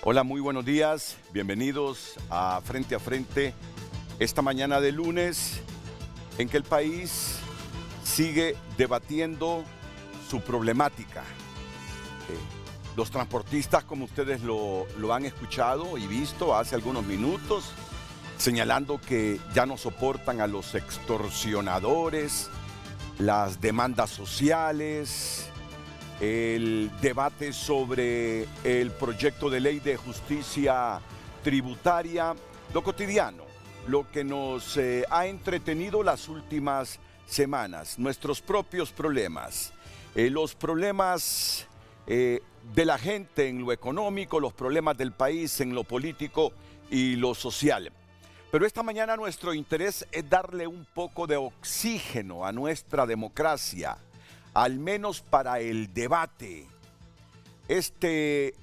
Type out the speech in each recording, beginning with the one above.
Hola, muy buenos días. Bienvenidos a Frente, esta mañana de lunes en que el país sigue debatiendo su problemática. Los transportistas, como ustedes lo han escuchado y visto hace algunos minutos, señalando que ya no soportan a los extorsionadores, las demandas sociales, el debate sobre el proyecto de ley de justicia tributaria, lo cotidiano, lo que nos ha entretenido las últimas semanas, nuestros propios problemas, los problemas de la gente en lo económico, los problemas del país en lo político y lo social. Pero esta mañana nuestro interés es darle un poco de oxígeno a nuestra democracia, al menos para el debate. Este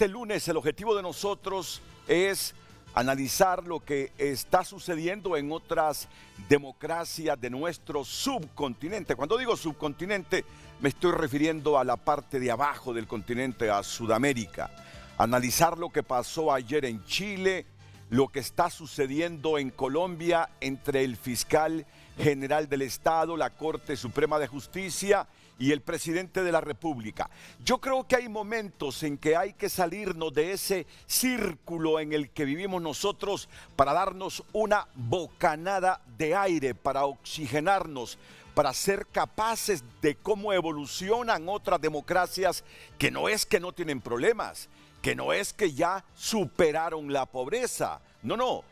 lunes el objetivo de nosotros es analizar lo que está sucediendo en otras democracias de nuestro subcontinente. Cuando digo subcontinente, me estoy refiriendo a la parte de abajo del continente, a Sudamérica. Analizar lo que pasó ayer en Chile, lo que está sucediendo en Colombia entre el fiscal general del Estado, la Corte Suprema de Justicia y el presidente de la República. Yo creo que hay momentos en que hay que salirnos de ese círculo en el que vivimos nosotros para darnos una bocanada de aire, para oxigenarnos, para ser capaces de cómo evolucionan otras democracias que no es que no tienen problemas, que no es que ya superaron la pobreza, no,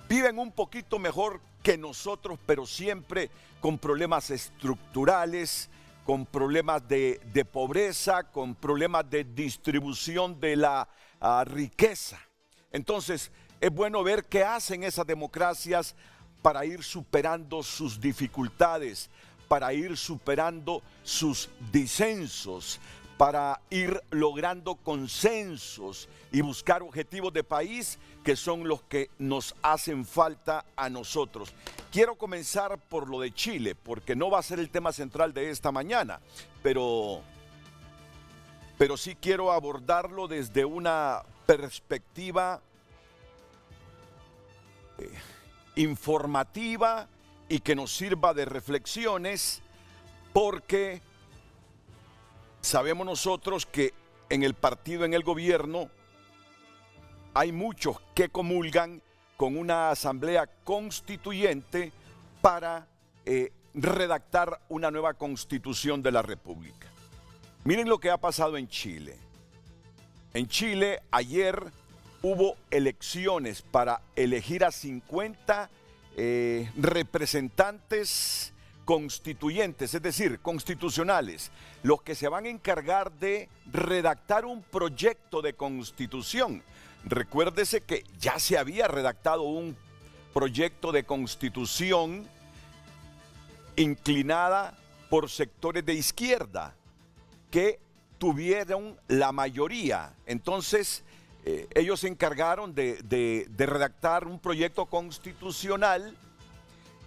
viven un poquito mejor que nosotros, pero siempre con problemas estructurales, con problemas de pobreza, con problemas de distribución de la riqueza. Entonces, es bueno ver qué hacen esas democracias para ir superando sus dificultades, para ir superando sus disensos, para ir logrando consensos y buscar objetivos de país que son los que nos hacen falta a nosotros. Quiero comenzar por lo de Chile, porque no va a ser el tema central de esta mañana, pero sí quiero abordarlo desde una perspectiva informativa y que nos sirva de reflexiones, porque sabemos nosotros que en el partido, en el gobierno, hay muchos que comulgan con una asamblea constituyente para redactar una nueva constitución de la República. Miren lo que ha pasado en Chile. En Chile ayer hubo elecciones para elegir a 50 representantes constituyentes, es decir, constitucionales, los que se van a encargar de redactar un proyecto de constitución. Recuérdese que ya se había redactado un proyecto de constitución inclinada por sectores de izquierda que tuvieron la mayoría. Entonces, ellos se encargaron de redactar un proyecto constitucional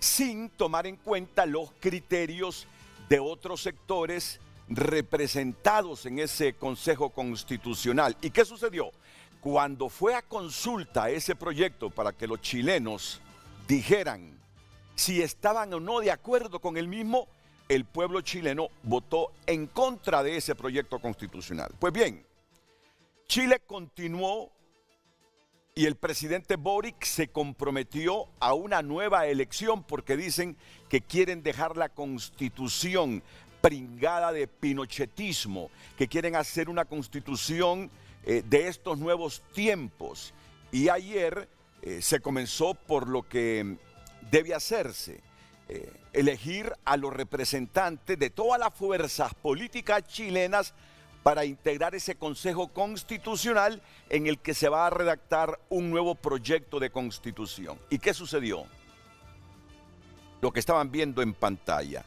sin tomar en cuenta los criterios de otros sectores representados en ese Consejo Constitucional. ¿Y qué sucedió? Cuando fue a consulta ese proyecto para que los chilenos dijeran si estaban o no de acuerdo con el mismo, el pueblo chileno votó en contra de ese proyecto constitucional. Pues bien, Chile continuó y el presidente Boric se comprometió a una nueva elección porque dicen que quieren dejar la constitución pringada de pinochetismo, que quieren hacer una constitución de estos nuevos tiempos. Y ayer se comenzó por lo que debe hacerse, elegir a los representantes de todas las fuerzas políticas chilenas para integrar ese Consejo Constitucional en el que se va a redactar un nuevo proyecto de constitución. ¿Y qué sucedió? Lo que estaban viendo en pantalla.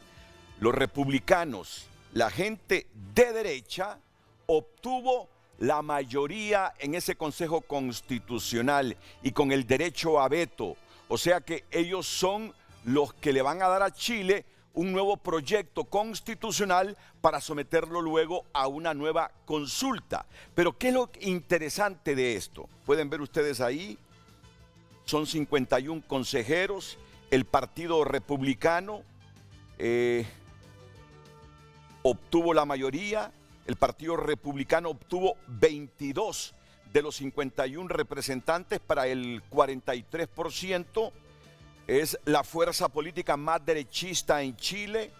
Los republicanos, la gente de derecha, obtuvo la mayoría en ese Consejo Constitucional y con el derecho a veto. O sea que ellos son los que le van a dar a Chile un nuevo proyecto constitucional para someterlo luego a una nueva consulta. Pero ¿qué es lo interesante de esto? Pueden ver ustedes ahí, son 51 consejeros, el Partido Republicano obtuvo la mayoría, el Partido Republicano obtuvo 22 de los 51 representantes para el 43%, es la fuerza política más derechista en Chile.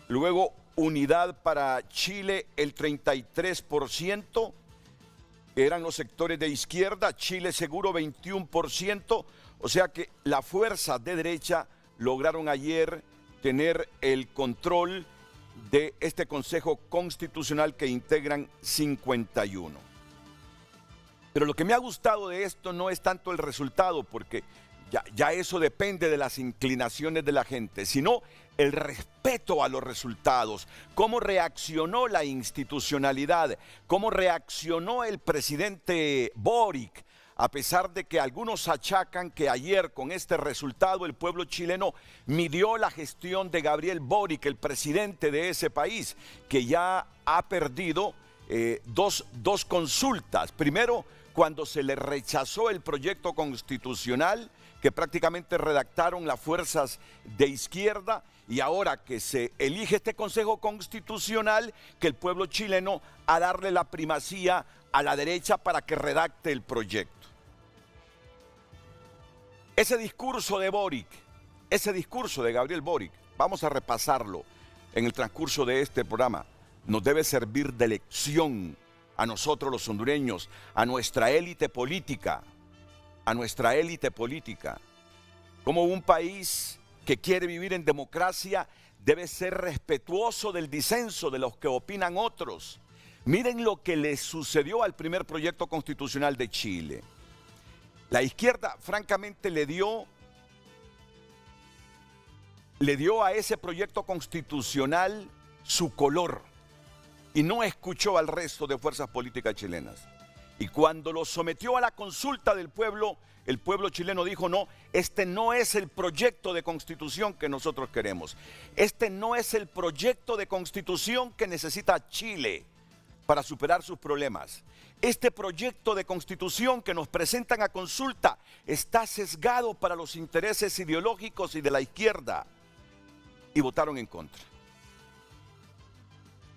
Luego Unidad para Chile, el 33%, que eran los sectores de izquierda, Chile Seguro 21%, o sea que las fuerzas de derecha lograron ayer tener el control de este Consejo Constitucional que integran 51. Pero lo que me ha gustado de esto no es tanto el resultado, porque ya eso depende de las inclinaciones de la gente, sino el respeto a los resultados, cómo reaccionó la institucionalidad, cómo reaccionó el presidente Boric, a pesar de que algunos achacan que ayer con este resultado el pueblo chileno midió la gestión de Gabriel Boric, el presidente de ese país, que ya ha perdido dos consultas. Primero, cuando se le rechazó el proyecto constitucional que prácticamente redactaron las fuerzas de izquierda, y ahora que se elige este Consejo Constitucional, que el pueblo chileno a darle la primacía a la derecha para que redacte el proyecto. Ese discurso de Boric, ese discurso de Gabriel Boric, vamos a repasarlo en el transcurso de este programa, nos debe servir de lección a nosotros los hondureños, a nuestra élite política, como un país que quiere vivir en democracia debe ser respetuoso del disenso de los que opinan otros. Miren lo que le sucedió al primer proyecto constitucional de Chile. La izquierda francamente le dio a ese proyecto constitucional su color y no escuchó al resto de fuerzas políticas chilenas. Y cuando lo sometió a la consulta del pueblo, el pueblo chileno dijo: no, este no es el proyecto de constitución que nosotros queremos. Este no es el proyecto de constitución que necesita Chile para superar sus problemas. Este proyecto de constitución que nos presentan a consulta está sesgado para los intereses ideológicos y de la izquierda. Y votaron en contra.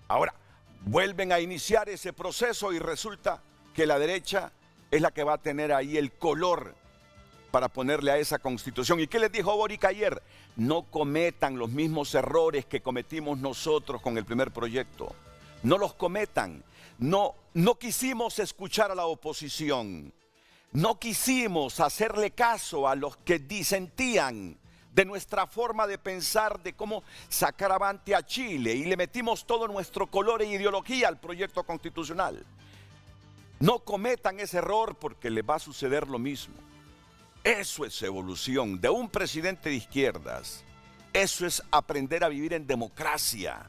Ahora, vuelven a iniciar ese proceso y resulta que la derecha es la que va a tener ahí el color para ponerle a esa constitución. ¿Y qué les dijo Boric ayer? No cometan los mismos errores que cometimos nosotros con el primer proyecto. No los cometan. No quisimos escuchar a la oposición. No quisimos hacerle caso a los que disentían de nuestra forma de pensar, de cómo sacar avante a Chile, y le metimos todo nuestro color e ideología al proyecto constitucional. No cometan ese error porque les va a suceder lo mismo. Eso es evolución de un presidente de izquierdas. Eso es aprender a vivir en democracia.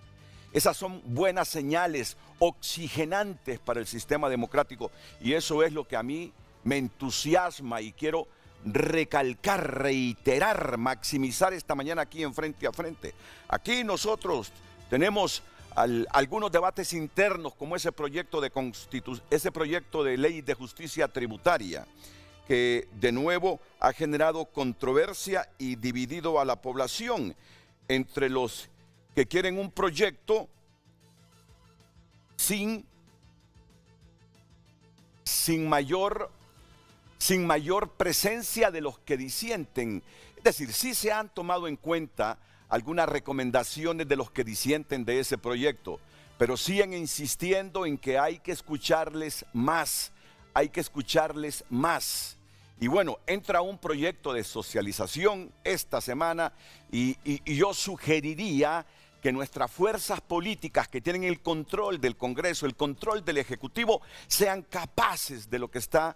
Esas son buenas señales, oxigenantes para el sistema democrático. Y eso es lo que a mí me entusiasma y quiero recalcar, reiterar, maximizar esta mañana aquí en Frente a Frente. Aquí nosotros tenemos algunos debates internos, como ese proyecto de ley de justicia tributaria, que de nuevo ha generado controversia y dividido a la población entre los que quieren un proyecto sin mayor presencia de los que disienten. Es decir, sí se han tomado en cuenta algunas recomendaciones de los que disienten de ese proyecto, pero siguen insistiendo en que hay que escucharles más, Y bueno, entra un proyecto de socialización esta semana y yo sugeriría que nuestras fuerzas políticas que tienen el control del Congreso, el control del Ejecutivo, sean capaces de lo que está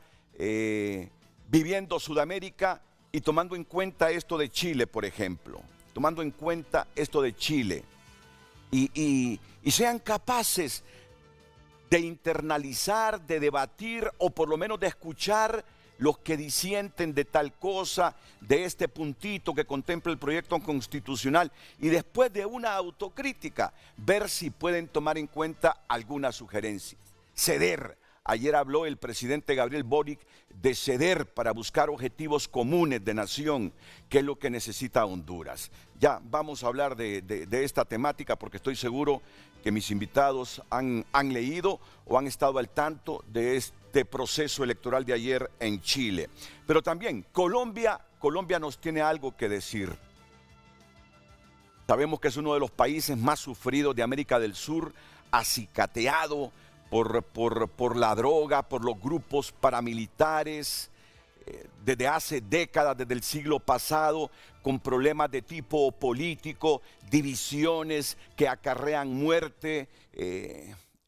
viviendo Sudamérica, y tomando en cuenta esto de Chile, por ejemplo, y sean capaces de internalizar, de debatir o por lo menos de escuchar los que disienten de tal cosa, de este puntito que contempla el proyecto constitucional, y después de una autocrítica, ver si pueden tomar en cuenta algunas sugerencias. Ceder. Ayer habló el presidente Gabriel Boric de ceder para buscar objetivos comunes de nación, que es lo que necesita Honduras. Ya vamos a hablar de esta temática porque estoy seguro que mis invitados han leído o han estado al tanto de este proceso electoral de ayer en Chile. Pero también Colombia nos tiene algo que decir. Sabemos que es uno de los países más sufridos de América del Sur, acicateado por la droga, por los grupos paramilitares, desde hace décadas, desde el siglo pasado, con problemas de tipo político, divisiones que acarrean muerte,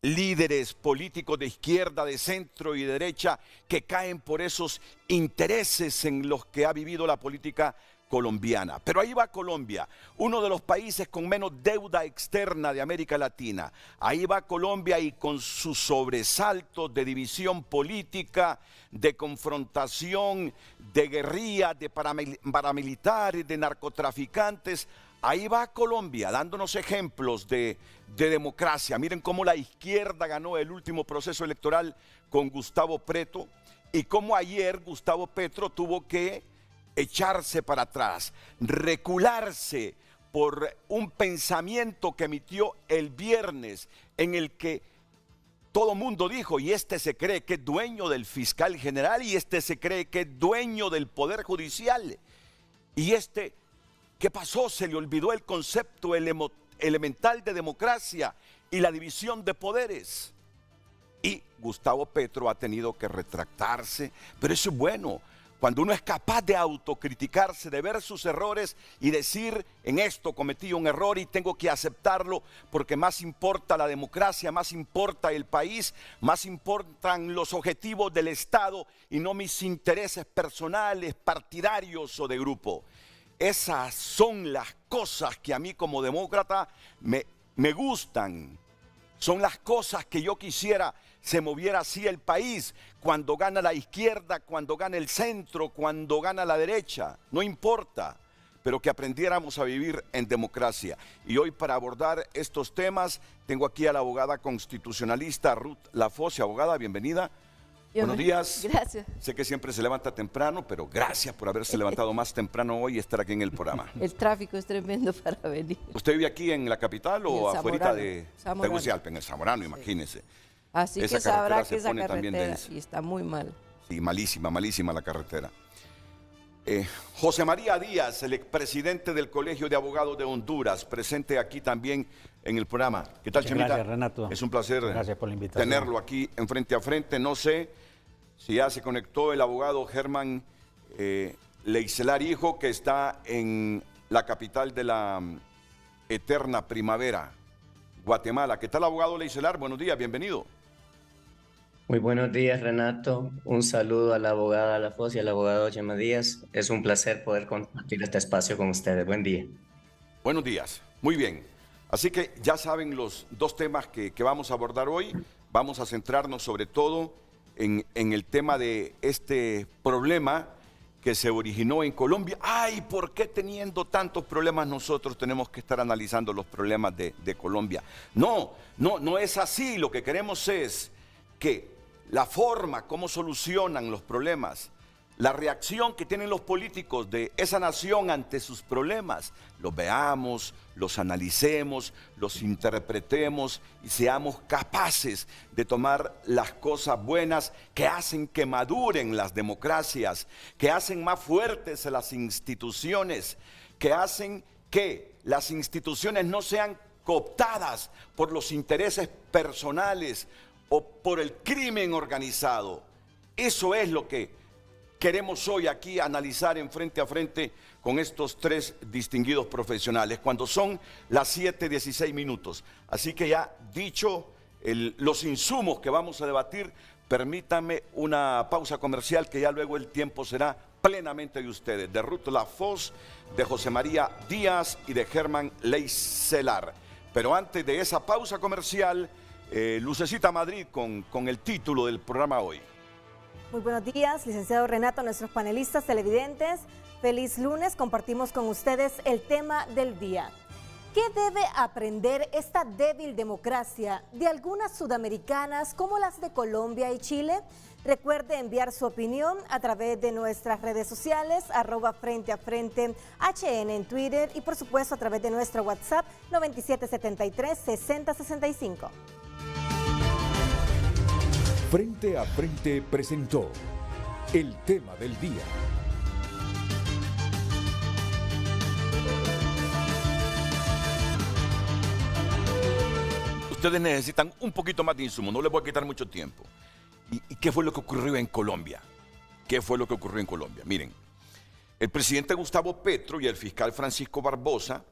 líderes políticos de izquierda, de centro y de derecha que caen por esos intereses en los que ha vivido la política colombiana. Pero ahí va Colombia, uno de los países con menos deuda externa de América Latina. Ahí va Colombia y con sus sobresaltos de división política, de confrontación, de guerrillas, de paramilitares, de narcotraficantes. Ahí va Colombia dándonos ejemplos de democracia. Miren cómo la izquierda ganó el último proceso electoral con Gustavo Petro y cómo ayer Gustavo Petro tuvo que echarse para atrás, recularse por un pensamiento que emitió el viernes en el que todo mundo dijo, y este se cree que es dueño del fiscal general, y este se cree que es dueño del poder judicial, y este, ¿qué pasó? Se le olvidó el concepto elemental de democracia y la división de poderes. Y Gustavo Petro ha tenido que retractarse, pero eso es bueno. Cuando uno es capaz de autocriticarse, de ver sus errores y decir, en esto cometí un error y tengo que aceptarlo porque más importa la democracia, más importa el país, más importan los objetivos del Estado y no mis intereses personales, partidarios o de grupo. Esas son las cosas que a mí como demócrata me gustan. Son las cosas que yo quisiera se moviera así el país, cuando gana la izquierda, cuando gana el centro, cuando gana la derecha, no importa, pero que aprendiéramos a vivir en democracia. Y hoy para abordar estos temas, tengo aquí a la abogada constitucionalista Ruth Lafosse. Abogada, bienvenida. Buenos días. Gracias. Sé que siempre se levanta temprano, pero gracias por haberse levantado más temprano hoy y estar aquí en el programa. El tráfico es tremendo para venir. ¿Usted vive aquí en la capital o afuera de Tegucigalpa, en el Zamorano, sí. Imagínese? Así esa que sabrá que esa carretera carretera y está muy mal. Sí, malísima, malísima la carretera. José María Díaz, el expresidente del Colegio de Abogados de Honduras, presente aquí también en el programa. ¿Qué tal, Chemita? Gracias, Renato. Es un placer por la invitación. Tenerlo aquí en Frente a Frente. No sé si ya se conectó el abogado Germán Leicelar Hijo, que está en la capital de la eterna primavera, Guatemala. ¿Qué tal, abogado Leicelar? Buenos días, bienvenido. Muy buenos días, Renato. Un saludo a la abogada Lafosse y al abogado Chema Díaz. Es un placer poder compartir este espacio con ustedes. Buen día. Buenos días. Muy bien. Así que ya saben los dos temas que vamos a abordar hoy. Vamos a centrarnos sobre todo en el tema de este problema que se originó en Colombia. ¡Ay! ¿Por qué teniendo tantos problemas nosotros tenemos que estar analizando los problemas de Colombia? No es así. Lo que queremos es que la forma como solucionan los problemas, la reacción que tienen los políticos de esa nación ante sus problemas, los veamos, los analicemos, los interpretemos y seamos capaces de tomar las cosas buenas que hacen que maduren las democracias, que hacen más fuertes las instituciones, que hacen que las instituciones no sean cooptadas por los intereses personales o por el crimen organizado. Eso es lo que queremos hoy aquí analizar en Frente a Frente con estos tres distinguidos profesionales, cuando son las 7:16 minutos. Así que ya dicho los insumos que vamos a debatir, permítanme una pausa comercial que ya luego el tiempo será plenamente de ustedes, de Ruth Lafosse, de José María Díaz y de Germán Leicelar. Pero antes de esa pausa comercial, Lucecita Madrid con el título del programa hoy. Muy buenos días, licenciado Renato, nuestros panelistas televidentes. Feliz lunes, compartimos con ustedes el tema del día. ¿Qué debe aprender esta débil democracia de algunas sudamericanas como las de Colombia y Chile? Recuerde enviar su opinión a través de nuestras redes sociales, @FrenteAFrente HN en Twitter y por supuesto a través de nuestro WhatsApp 9773-6065. Frente a Frente presentó el tema del día. Ustedes necesitan un poquito más de insumo, no les voy a quitar mucho tiempo. ¿Y qué fue lo que ocurrió en Colombia? ¿Qué fue lo que ocurrió en Colombia? Miren, el presidente Gustavo Petro y el fiscal Francisco Barbosa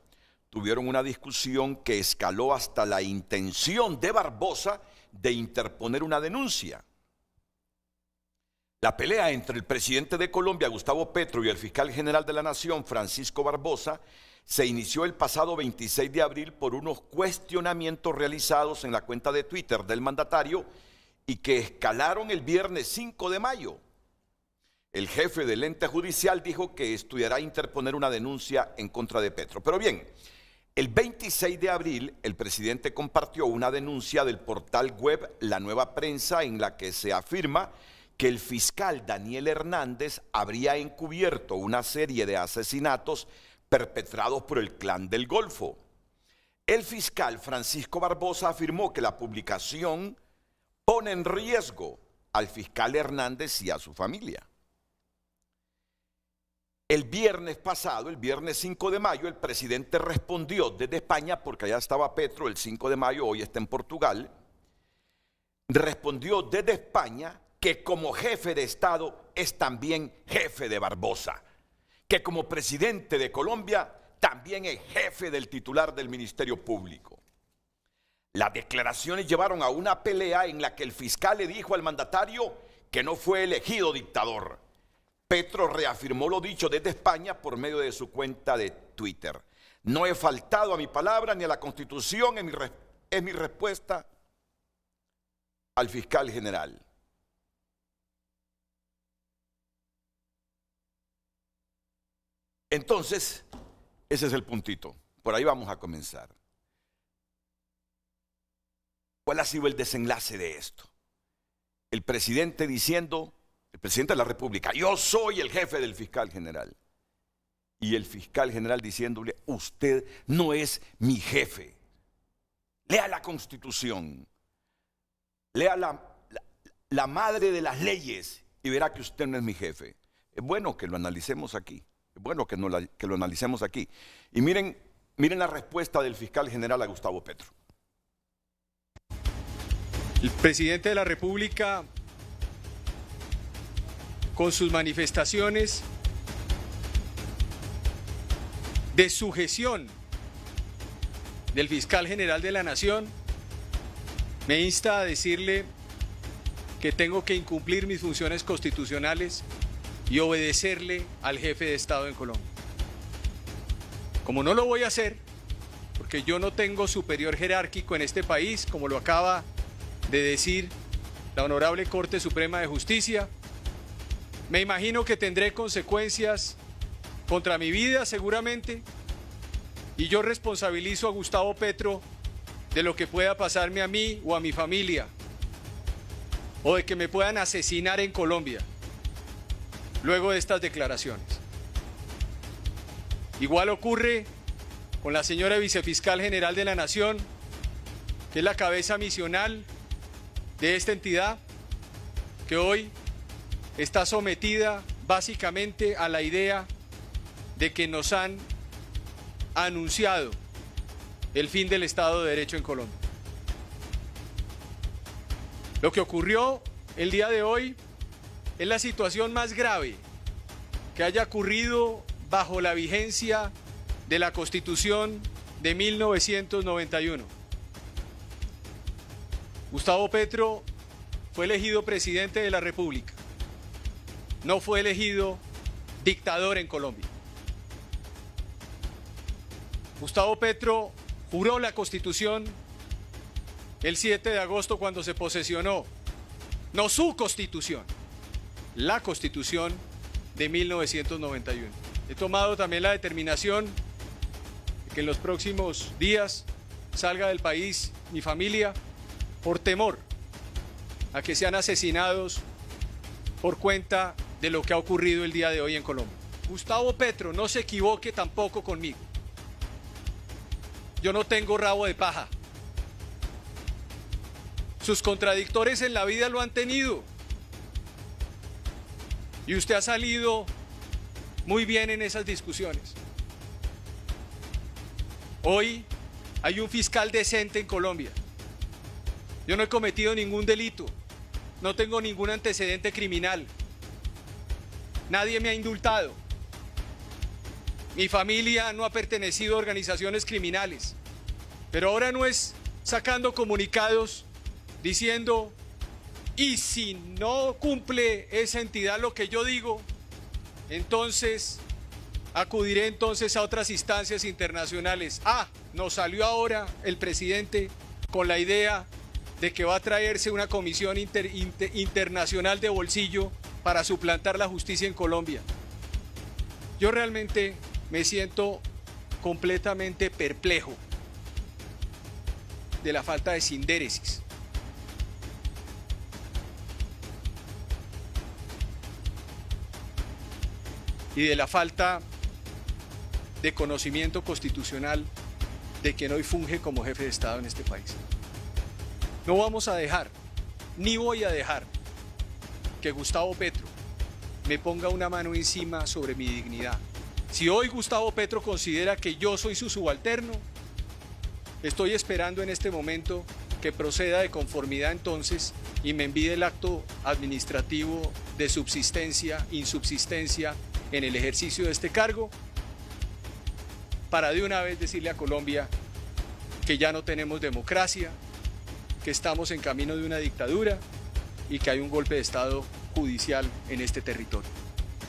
tuvieron una discusión que escaló hasta la intención de Barbosa de interponer una denuncia. La pelea entre el presidente de Colombia, Gustavo Petro, y el fiscal general de la Nación, Francisco Barbosa, se inició el pasado 26 de abril por unos cuestionamientos realizados en la cuenta de Twitter del mandatario y que escalaron el viernes 5 de mayo. El jefe del ente judicial dijo que estudiará interponer una denuncia en contra de Petro. Pero bien, el 26 de abril el presidente compartió una denuncia del portal web La Nueva Prensa en la que se afirma que el fiscal Daniel Hernández habría encubierto una serie de asesinatos perpetrados por el Clan del Golfo. El fiscal Francisco Barbosa afirmó que la publicación pone en riesgo al fiscal Hernández y a su familia. El viernes pasado, el viernes 5 de mayo, el presidente respondió desde España, porque allá estaba Petro el 5 de mayo, hoy está en Portugal, respondió desde España que como jefe de Estado es también jefe de Barbosa, que como presidente de Colombia también es jefe del titular del Ministerio Público. Las declaraciones llevaron a una pelea en la que el fiscal le dijo al mandatario que no fue elegido dictador. Petro reafirmó lo dicho desde España por medio de su cuenta de Twitter. No he faltado a mi palabra ni a la Constitución, es mi respuesta al fiscal general. Entonces, ese es el puntito. Por ahí vamos a comenzar. ¿Cuál ha sido el desenlace de esto? El presidente diciendo, el presidente de la República, yo soy el jefe del fiscal general. Y el fiscal general diciéndole, usted no es mi jefe. Lea la Constitución. Lea la madre de las leyes y verá que usted no es mi jefe. Es bueno que lo analicemos aquí. Es bueno que lo analicemos aquí. Y miren la respuesta del fiscal general a Gustavo Petro. El presidente de la República, con sus manifestaciones de sujeción del fiscal general de la Nación, me insta a decirle que tengo que incumplir mis funciones constitucionales y obedecerle al jefe de Estado en Colombia. Como no lo voy a hacer, porque yo no tengo superior jerárquico en este país, como lo acaba de decir la Honorable Corte Suprema de Justicia, me imagino que tendré consecuencias contra mi vida seguramente, y yo responsabilizo a Gustavo Petro de lo que pueda pasarme a mí o a mi familia, o de que me puedan asesinar en Colombia luego de estas declaraciones. Igual ocurre con la señora vicefiscal general de la Nación, que es la cabeza misional de esta entidad, que hoy está sometida básicamente a la idea de que nos han anunciado el fin del Estado de Derecho en Colombia. Lo que ocurrió el día de hoy es la situación más grave que haya ocurrido bajo la vigencia de la Constitución de 1991. Gustavo Petro fue elegido presidente de la República, no fue elegido dictador en Colombia. Gustavo Petro juró la Constitución el 7 de agosto cuando se posesionó, no su Constitución, la Constitución de 1991. He tomado también la determinación de que en los próximos días salga del país mi familia por temor a que sean asesinados por cuenta de lo que ha ocurrido el día de hoy en Colombia. Gustavo Petro, no se equivoque tampoco conmigo. Yo no tengo rabo de paja. Sus contradictores en la vida lo han tenido. Y usted ha salido muy bien en esas discusiones. Hoy hay un fiscal decente en Colombia. Yo no he cometido ningún delito. No tengo ningún antecedente criminal. Nadie me ha indultado. Mi familia no ha pertenecido a organizaciones criminales. Pero ahora no es sacando comunicados diciendo, y si no cumple esa entidad lo que yo digo, entonces acudiré entonces a otras instancias internacionales. Nos salió ahora el presidente con la idea de que va a traerse una comisión internacional de bolsillo para suplantar la justicia en Colombia. Yo realmente me siento completamente perplejo de la falta de sindéresis. Y de la falta de conocimiento constitucional de quien hoy funge como jefe de Estado en este país. No vamos a dejar, ni voy a dejar, que Gustavo Petro me ponga una mano encima sobre mi dignidad. Si hoy Gustavo Petro considera que yo soy su subalterno, estoy esperando en este momento que proceda de conformidad entonces y me envíe el acto administrativo de subsistencia, insubsistencia en el ejercicio de este cargo, para de una vez decirle a Colombia que ya no tenemos democracia, que estamos en camino de una dictadura y que hay un golpe de Estado judicial en este territorio.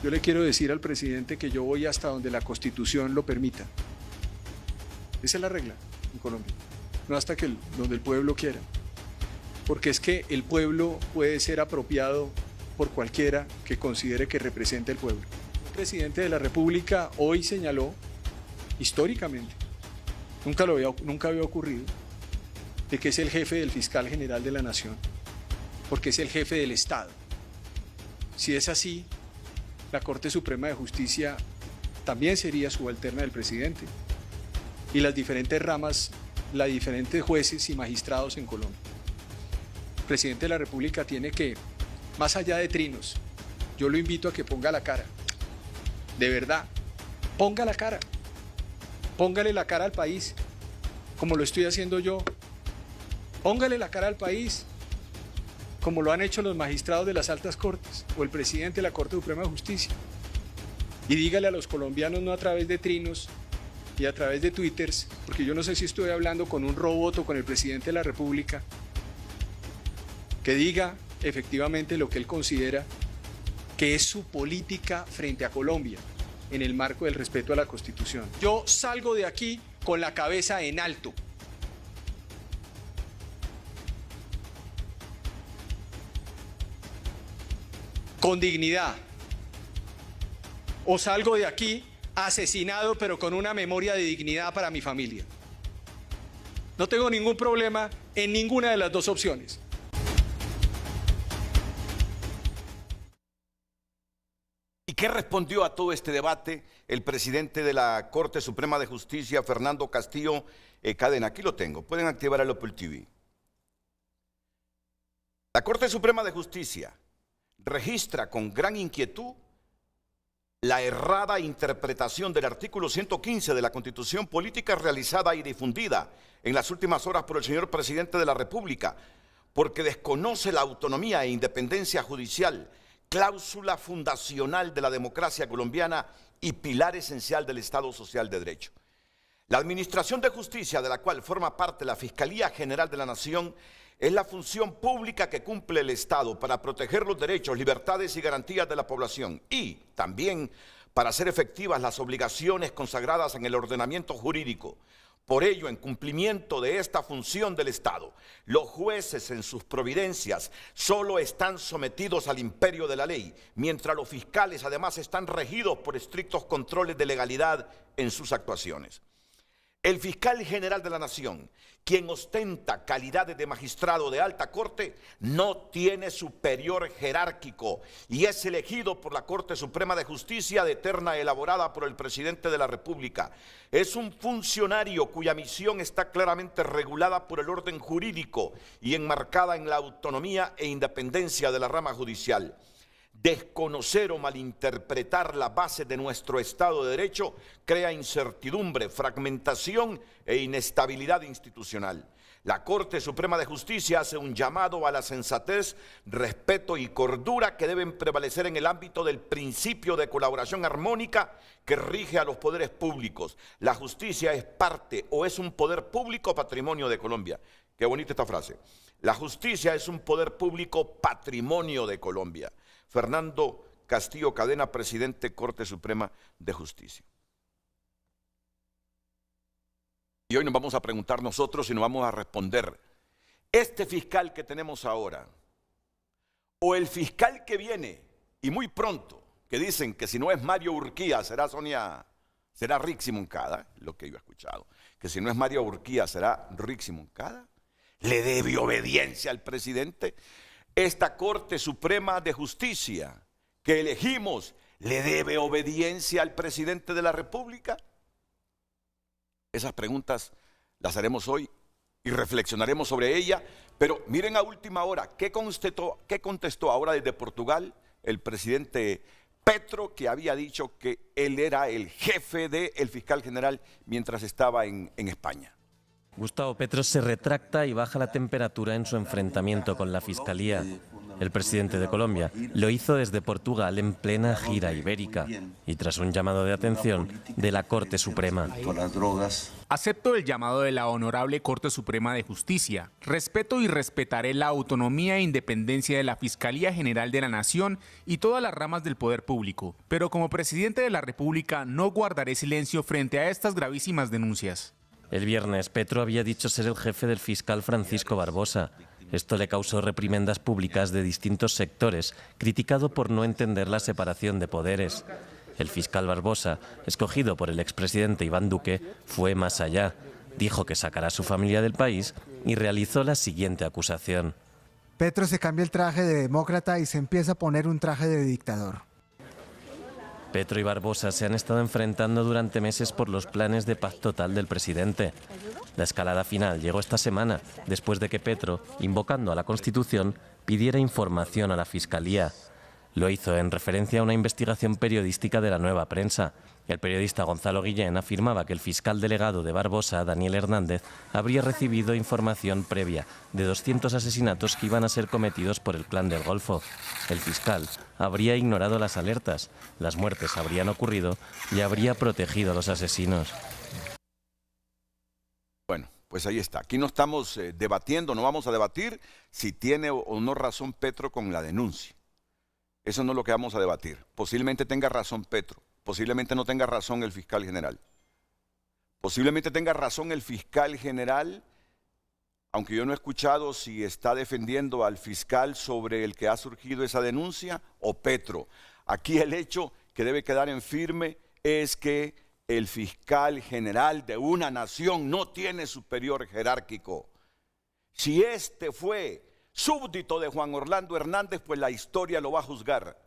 Yo le quiero decir al presidente que yo voy hasta donde la Constitución lo permita. Esa es la regla en Colombia, no hasta donde el pueblo quiera, porque es que el pueblo puede ser apropiado por cualquiera que considere que representa el pueblo. El presidente de la República hoy señaló, históricamente, nunca había ocurrido, de que es el jefe del fiscal general de la Nación, porque es el jefe del Estado. Si es así, la Corte Suprema de Justicia también sería subalterna del presidente, y las diferentes ramas, los diferentes jueces y magistrados en Colombia. El presidente de la República tiene que, más allá de trinos, yo lo invito a que ponga la cara, de verdad, ponga la cara, póngale la cara al país, como lo estoy haciendo yo. Póngale la cara al país, como lo han hecho los magistrados de las altas cortes o el presidente de la Corte Suprema de Justicia. Y dígale a los colombianos, no a través de trinos y a través de twitters, porque yo no sé si estoy hablando con un robot o con el presidente de la República, que diga efectivamente lo que él considera que es su política frente a Colombia en el marco del respeto a la Constitución. Yo salgo de aquí con la cabeza en alto. Con dignidad, o salgo de aquí asesinado pero con una memoria de dignidad para mi familia. No tengo ningún problema en ninguna de las dos opciones. ¿Y qué respondió a todo este debate el presidente de la Corte Suprema de Justicia, Fernando Castillo Cadena? Aquí lo tengo, pueden activar el Apple TV. La Corte Suprema de Justicia registra con gran inquietud la errada interpretación del artículo 115 de la Constitución Política realizada y difundida en las últimas horas por el señor presidente de la República, porque desconoce la autonomía e independencia judicial, cláusula fundacional de la democracia colombiana y pilar esencial del Estado Social de Derecho. La Administración de Justicia, de la cual forma parte la Fiscalía General de la Nación, es la función pública que cumple el Estado para proteger los derechos, libertades y garantías de la población y también para hacer efectivas las obligaciones consagradas en el ordenamiento jurídico. Por ello, en cumplimiento de esta función del Estado, los jueces en sus providencias solo están sometidos al imperio de la ley, mientras los fiscales además están regidos por estrictos controles de legalidad en sus actuaciones. El fiscal general de la Nación, quien ostenta calidades de magistrado de alta corte, no tiene superior jerárquico y es elegido por la Corte Suprema de Justicia de terna elaborada por el presidente de la República. Es un funcionario cuya misión está claramente regulada por el orden jurídico y enmarcada en la autonomía e independencia de la rama judicial. Desconocer o malinterpretar la base de nuestro Estado de Derecho crea incertidumbre, fragmentación e inestabilidad institucional. La Corte Suprema de Justicia hace un llamado a la sensatez, respeto y cordura que deben prevalecer en el ámbito del principio de colaboración armónica que rige a los poderes públicos. La justicia es parte o es un poder público patrimonio de Colombia. Qué bonita esta frase. La justicia es un poder público patrimonio de Colombia. Fernando Castillo Cadena, presidente Corte Suprema de Justicia. Y hoy nos vamos a preguntar nosotros y nos vamos a responder, ¿este fiscal que tenemos ahora o el fiscal que viene y muy pronto, que dicen que si no es Mario Urquía será Rixi Moncada, lo que yo he escuchado, que si no es Mario Urquía será Rixi Moncada, le debe obediencia al presidente? Esta Corte Suprema de Justicia que elegimos, ¿le debe obediencia al presidente de la República? Esas preguntas las haremos hoy y reflexionaremos sobre ella, pero miren a última hora, ¿qué contestó ahora desde Portugal el presidente Petro, que había dicho que él era el jefe del fiscal general mientras estaba en España? Gustavo Petro se retracta y baja la temperatura en su enfrentamiento con la Fiscalía. El presidente de Colombia lo hizo desde Portugal en plena gira ibérica y tras un llamado de atención de la Corte Suprema. Acepto el llamado de la Honorable Corte Suprema de Justicia. Respeto y respetaré la autonomía e independencia de la Fiscalía General de la Nación y todas las ramas del poder público. Pero como presidente de la República no guardaré silencio frente a estas gravísimas denuncias. El viernes, Petro había dicho ser el jefe del fiscal Francisco Barbosa. Esto le causó reprimendas públicas de distintos sectores, criticado por no entender la separación de poderes. El fiscal Barbosa, escogido por el expresidente Iván Duque, fue más allá. Dijo que sacará a su familia del país y realizó la siguiente acusación. Petro se cambia el traje de demócrata y se empieza a poner un traje de dictador. Petro y Barbosa se han estado enfrentando durante meses por los planes de paz total del presidente. La escalada final llegó esta semana, después de que Petro, invocando a la Constitución, pidiera información a la Fiscalía. Lo hizo en referencia a una investigación periodística de La Nueva Prensa. El periodista Gonzalo Guillén afirmaba que el fiscal delegado de Barbosa, Daniel Hernández, habría recibido información previa de 200 asesinatos que iban a ser cometidos por el Clan del Golfo. El fiscal habría ignorado las alertas, las muertes habrían ocurrido y habría protegido a los asesinos. Bueno, pues ahí está. Aquí no estamos debatiendo, no vamos a debatir si tiene o no razón Petro con la denuncia. Eso no es lo que vamos a debatir. Posiblemente tenga razón Petro, posiblemente no tenga razón el fiscal general. Posiblemente tenga razón el fiscal general, aunque yo no he escuchado si está defendiendo al fiscal sobre el que ha surgido esa denuncia o Petro. Aquí el hecho que debe quedar en firme es que el fiscal general de una nación no tiene superior jerárquico. Si este fue súbdito de Juan Orlando Hernández, pues la historia lo va a juzgar.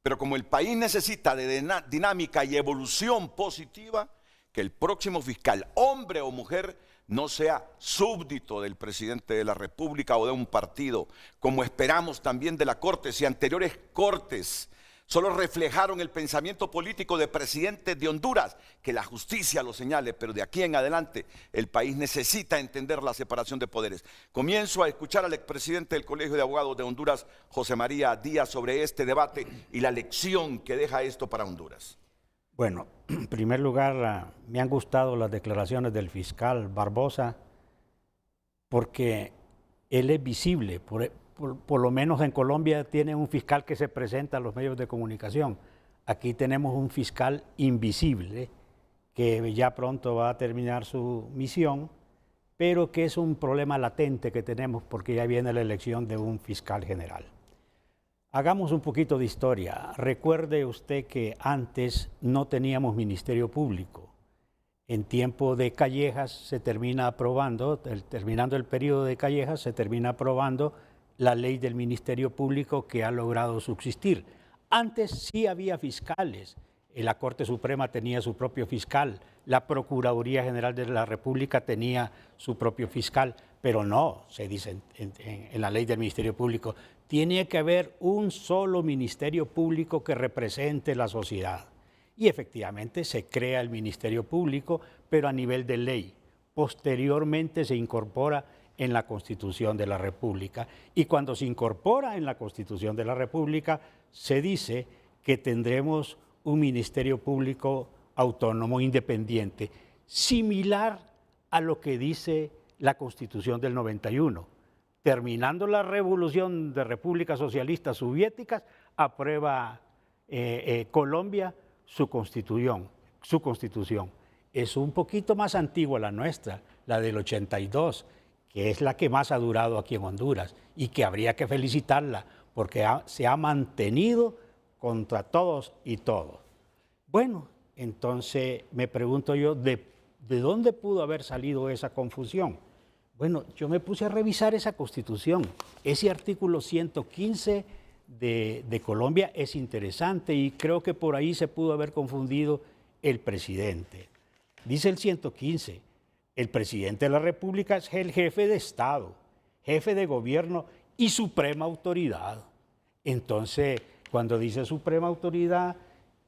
Pero como el país necesita de dinámica y evolución positiva, que el próximo fiscal, hombre o mujer, no sea súbdito del presidente de la República o de un partido, como esperamos también de la Corte. Si anteriores cortes solo reflejaron el pensamiento político de presidentes de Honduras, que la justicia lo señale, pero de aquí en adelante el país necesita entender la separación de poderes. Comienzo a escuchar al expresidente del Colegio de Abogados de Honduras, José María Díaz, sobre este debate y la lección que deja esto para Honduras. Bueno, en primer lugar, me han gustado las declaraciones del fiscal Barbosa, porque él es visible. Por lo menos en Colombia tiene un fiscal que se presenta a los medios de comunicación. Aquí tenemos un fiscal invisible que ya pronto va a terminar su misión, pero que es un problema latente que tenemos porque ya viene la elección de un fiscal general. Hagamos un poquito de historia. Recuerde usted que antes no teníamos Ministerio Público. En tiempo de Callejas se termina aprobando, terminando el periodo de Callejas, se termina aprobando la ley del Ministerio Público que ha logrado subsistir. Antes sí había fiscales. La Corte Suprema tenía su propio fiscal, la Procuraduría General de la República tenía su propio fiscal, pero no, se dice en la ley del Ministerio Público, tiene que haber un solo Ministerio Público que represente la sociedad. Y efectivamente se crea el Ministerio Público, pero a nivel de ley. Posteriormente se incorpora en la Constitución de la República. Y cuando se incorpora en la Constitución de la República, se dice que tendremos un Ministerio Público autónomo independiente, similar a lo que dice la Constitución del 91. Terminando la revolución de repúblicas socialistas soviéticas, aprueba Colombia su constitución. Es un poquito más antigua la nuestra, la del 82, que es la que más ha durado aquí en Honduras y que habría que felicitarla porque se ha mantenido contra todos y todos. Bueno, entonces me pregunto yo, ¿de dónde pudo haber salido esa confusión? Bueno, yo me puse a revisar esa Constitución. Ese artículo 115 de Colombia es interesante y creo que por ahí se pudo haber confundido el presidente. Dice el 115, el presidente de la República es el jefe de Estado, jefe de gobierno y suprema autoridad. Entonces, cuando dice suprema autoridad,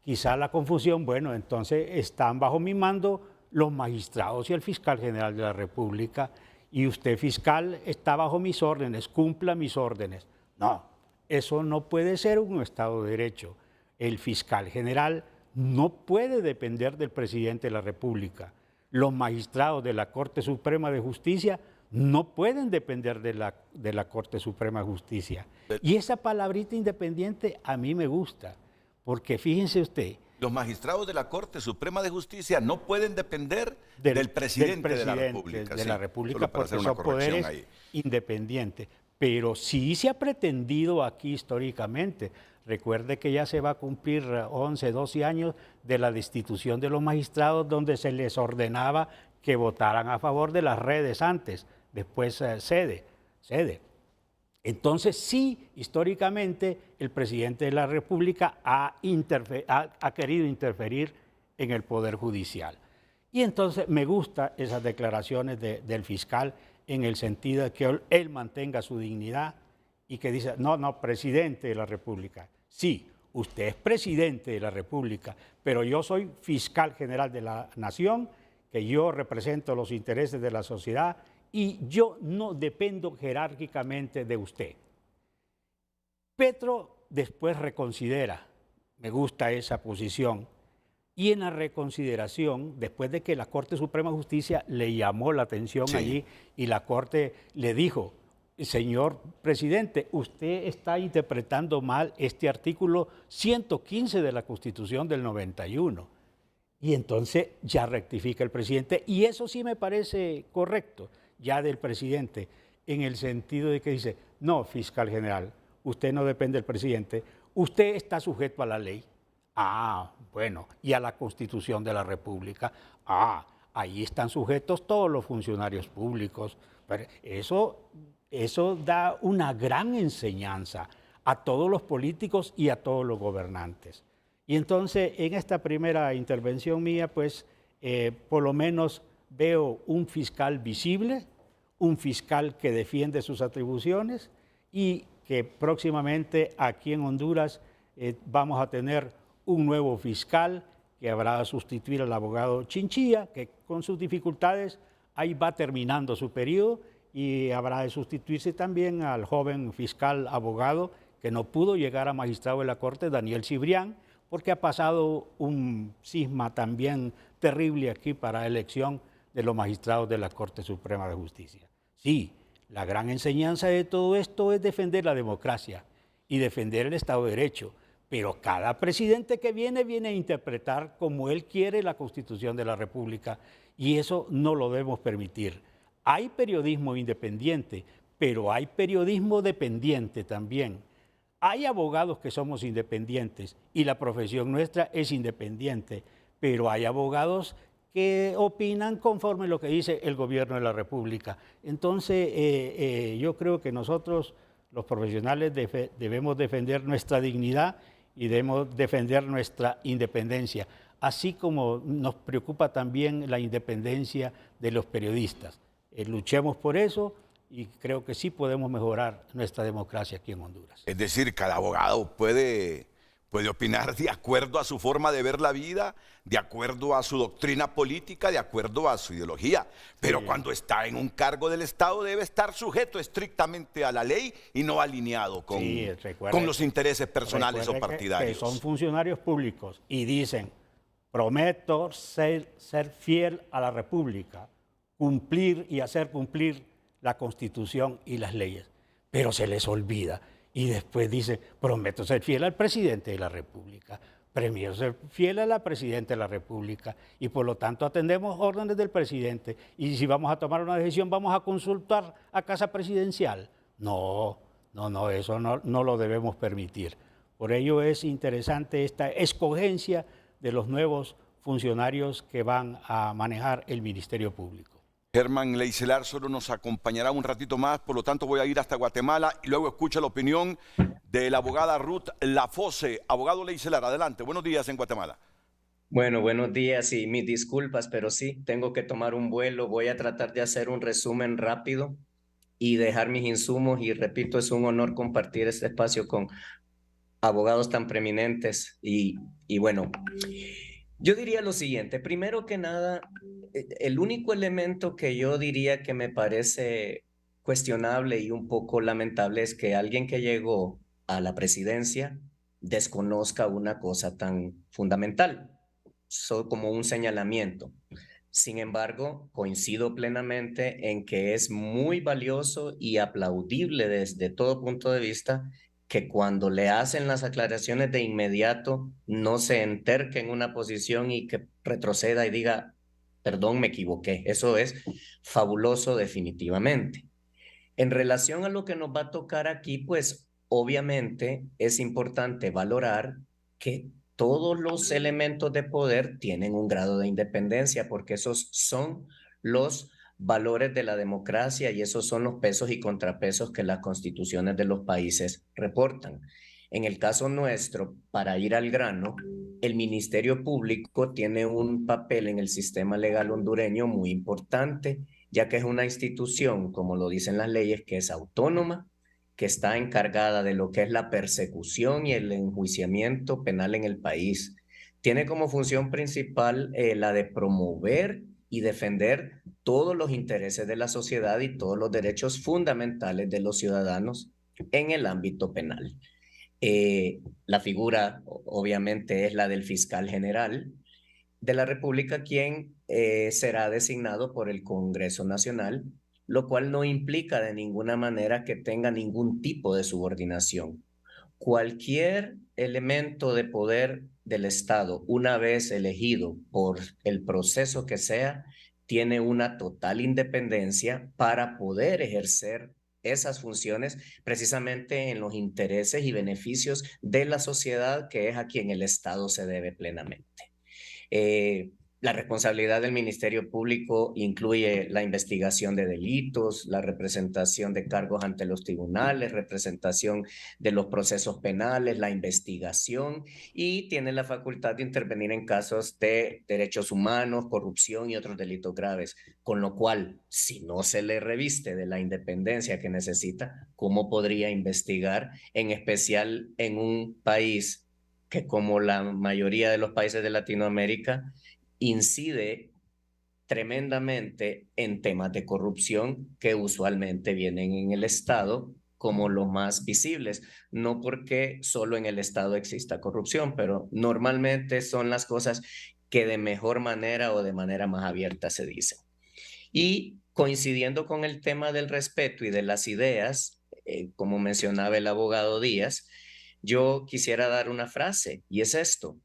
quizá la confusión, bueno, entonces están bajo mi mando los magistrados y el fiscal general de la República, y usted, fiscal, está bajo mis órdenes, cumpla mis órdenes. No, eso no puede ser un Estado de Derecho. El fiscal general no puede depender del presidente de la República. Los magistrados de la Corte Suprema de Justicia no pueden depender de la Corte Suprema de Justicia. Y esa palabrita independiente a mí me gusta, porque fíjense usted. Los magistrados de la Corte Suprema de Justicia no pueden depender del presidente de la República. De la República, porque son poderes independientes. Pero sí se ha pretendido aquí históricamente. Recuerde que ya se va a cumplir 11, 12 años de la destitución de los magistrados, donde se les ordenaba que votaran a favor de las redes antes, después cede. Entonces sí, históricamente, el presidente de la República ha querido interferir en el Poder Judicial. Y entonces me gustan esas declaraciones del fiscal en el sentido de que él mantenga su dignidad y que dice, no, presidente de la República. Sí, usted es presidente de la República, pero yo soy fiscal general de la nación, que yo represento los intereses de la sociedad y yo no dependo jerárquicamente de usted. Petro después reconsidera, me gusta esa posición, y en la reconsideración, después de que la Corte Suprema de Justicia le llamó la atención allí y la Corte le dijo, señor presidente, usted está interpretando mal este artículo 115 de la Constitución del 91. Y entonces ya rectifica el presidente, y eso sí me parece correcto, ya del presidente, en el sentido de que dice, no, fiscal general, usted no depende del presidente, usted está sujeto a la ley. Ah, bueno, y a la Constitución de la República. Ah, ahí están sujetos todos los funcionarios públicos. Pero eso da una gran enseñanza a todos los políticos y a todos los gobernantes. Y entonces, en esta primera intervención mía, pues, por lo menos veo un fiscal visible, un fiscal que defiende sus atribuciones y que próximamente aquí en Honduras vamos a tener un nuevo fiscal que habrá de sustituir al abogado Chinchilla, que con sus dificultades ahí va terminando su periodo, y habrá de sustituirse también al joven fiscal abogado que no pudo llegar a magistrado de la Corte, Daniel Cibrián, porque ha pasado un cisma también terrible aquí para la elección de los magistrados de la Corte Suprema de Justicia. Sí, la gran enseñanza de todo esto es defender la democracia y defender el Estado de Derecho, pero cada presidente que viene a interpretar como él quiere la Constitución de la República y eso no lo debemos permitir. Hay periodismo independiente, pero hay periodismo dependiente también. Hay abogados que somos independientes y la profesión nuestra es independiente, pero hay abogados que opinan conforme lo que dice el gobierno de la República. Entonces, yo creo que nosotros, los profesionales, debemos defender nuestra dignidad y debemos defender nuestra independencia, así como nos preocupa también la independencia de los periodistas. Luchemos por eso y creo que sí podemos mejorar nuestra democracia aquí en Honduras. Es decir, cada abogado puede opinar de acuerdo a su forma de ver la vida, de acuerdo a su doctrina política, de acuerdo a su ideología. Pero cuando está en un cargo del Estado debe estar sujeto estrictamente a la ley y no alineado con los intereses personales o partidarios. Que son funcionarios públicos y dicen, prometo ser fiel a la República, cumplir y hacer cumplir la Constitución y las leyes. Pero se les olvida. Y después dice, prometo ser fiel al presidente de la República, prometo ser fiel a la presidenta de la República y por lo tanto atendemos órdenes del presidente. Y si vamos a tomar una decisión, vamos a consultar a Casa Presidencial. No, eso no lo debemos permitir. Por ello es interesante esta escogencia de los nuevos funcionarios que van a manejar el Ministerio Público. Germán Leicelar solo nos acompañará un ratito más, por lo tanto voy a ir hasta Guatemala y luego escucho la opinión de la abogada Ruth Lafose. Abogado Leicelar, adelante. Buenos días en Guatemala. Bueno, buenos días y mis disculpas, pero sí, tengo que tomar un vuelo. Voy a tratar de hacer un resumen rápido y dejar mis insumos y repito, es un honor compartir este espacio con abogados tan preeminentes y bueno, yo diría lo siguiente. Primero que nada, el único elemento que yo diría que me parece cuestionable y un poco lamentable es que alguien que llegó a la presidencia desconozca una cosa tan fundamental, como un señalamiento. Sin embargo, coincido plenamente en que es muy valioso y aplaudible desde todo punto de vista que cuando le hacen las aclaraciones de inmediato no se enterque en una posición y que retroceda y diga, perdón, me equivoqué. Eso es fabuloso definitivamente. En relación a lo que nos va a tocar aquí, pues obviamente es importante valorar que todos los elementos de poder tienen un grado de independencia porque esos son los valores de la democracia y esos son los pesos y contrapesos que las constituciones de los países reportan. En el caso nuestro, para ir al grano, el Ministerio Público tiene un papel en el sistema legal hondureño muy importante, ya que es una institución, como lo dicen las leyes, que es autónoma, que está encargada de lo que es la persecución y el enjuiciamiento penal en el país. Tiene como función principal la de promover y defender todos los intereses de la sociedad y todos los derechos fundamentales de los ciudadanos en el ámbito penal. La figura, obviamente, es la del fiscal general de la República, quien será designado por el Congreso Nacional, lo cual no implica de ninguna manera que tenga ningún tipo de subordinación. Cualquier elemento de poder del Estado, una vez elegido por el proceso que sea, tiene una total independencia para poder ejercer esas funciones precisamente en los intereses y beneficios de la sociedad, que es a quien el Estado se debe plenamente. La responsabilidad del Ministerio Público incluye la investigación de delitos, la representación de cargos ante los tribunales, representación de los procesos penales, la investigación y tiene la facultad de intervenir en casos de derechos humanos, corrupción y otros delitos graves. Con lo cual, si no se le reviste de la independencia que necesita, ¿cómo podría investigar? En especial en un país que, como la mayoría de los países de Latinoamérica, incide tremendamente en temas de corrupción que usualmente vienen en el Estado como los más visibles. No porque solo en el Estado exista corrupción, pero normalmente son las cosas que de mejor manera o de manera más abierta se dicen. Y coincidiendo con el tema del respeto y de las ideas, como mencionaba el abogado Díaz, yo quisiera dar una frase y es esto: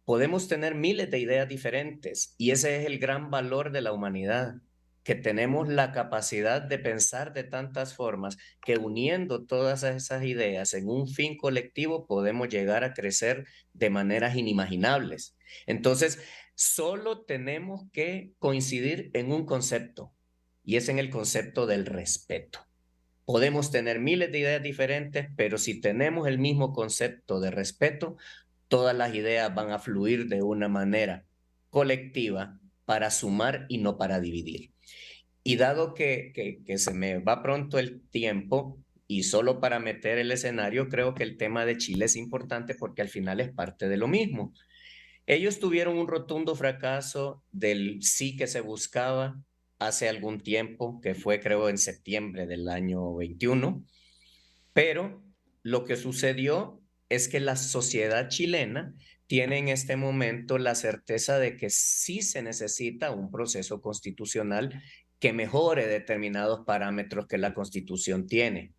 podemos tener miles de ideas diferentes y ese es el gran valor de la humanidad, que tenemos la capacidad de pensar de tantas formas que uniendo todas esas ideas en un fin colectivo podemos llegar a crecer de maneras inimaginables. Entonces, solo tenemos que coincidir en un concepto y es en el concepto del respeto. Podemos tener miles de ideas diferentes, pero si tenemos el mismo concepto de respeto, todas las ideas van a fluir de una manera colectiva para sumar y no para dividir. Y dado que se me va pronto el tiempo y solo para meter el escenario, creo que el tema de Chile es importante porque al final es parte de lo mismo. Ellos tuvieron un rotundo fracaso del sí que se buscaba hace algún tiempo, que fue creo en septiembre del año 21, pero lo que sucedió es que la sociedad chilena tiene en este momento la certeza de que sí se necesita un proceso constitucional que mejore determinados parámetros que la Constitución tiene.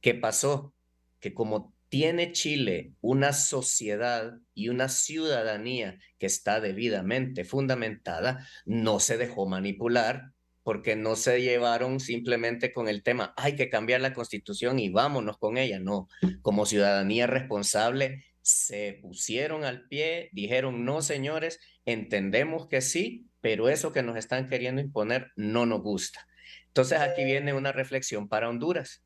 ¿Qué pasó? Que como tiene Chile una sociedad y una ciudadanía que está debidamente fundamentada, no se dejó manipular, porque no se llevaron simplemente con el tema, hay que cambiar la Constitución y vámonos con ella. No, como ciudadanía responsable se pusieron al pie, dijeron, no señores, entendemos que sí, pero eso que nos están queriendo imponer no nos gusta. Entonces aquí viene una reflexión para Honduras.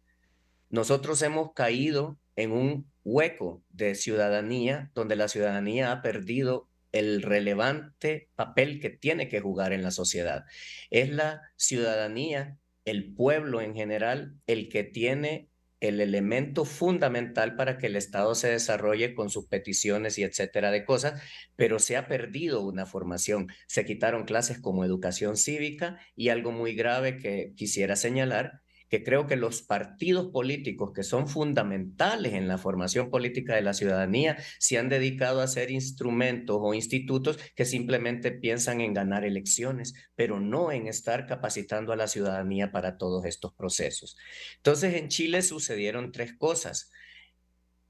Nosotros hemos caído en un hueco de ciudadanía donde la ciudadanía ha perdido el relevante papel que tiene que jugar en la sociedad. Es la ciudadanía, el pueblo en general, el que tiene el elemento fundamental para que el Estado se desarrolle con sus peticiones y etcétera de cosas, pero se ha perdido una formación. Se quitaron clases como educación cívica y algo muy grave que quisiera señalar, que creo que los partidos políticos que son fundamentales en la formación política de la ciudadanía se han dedicado a ser instrumentos o institutos que simplemente piensan en ganar elecciones, pero no en estar capacitando a la ciudadanía para todos estos procesos. Entonces, en Chile sucedieron tres cosas.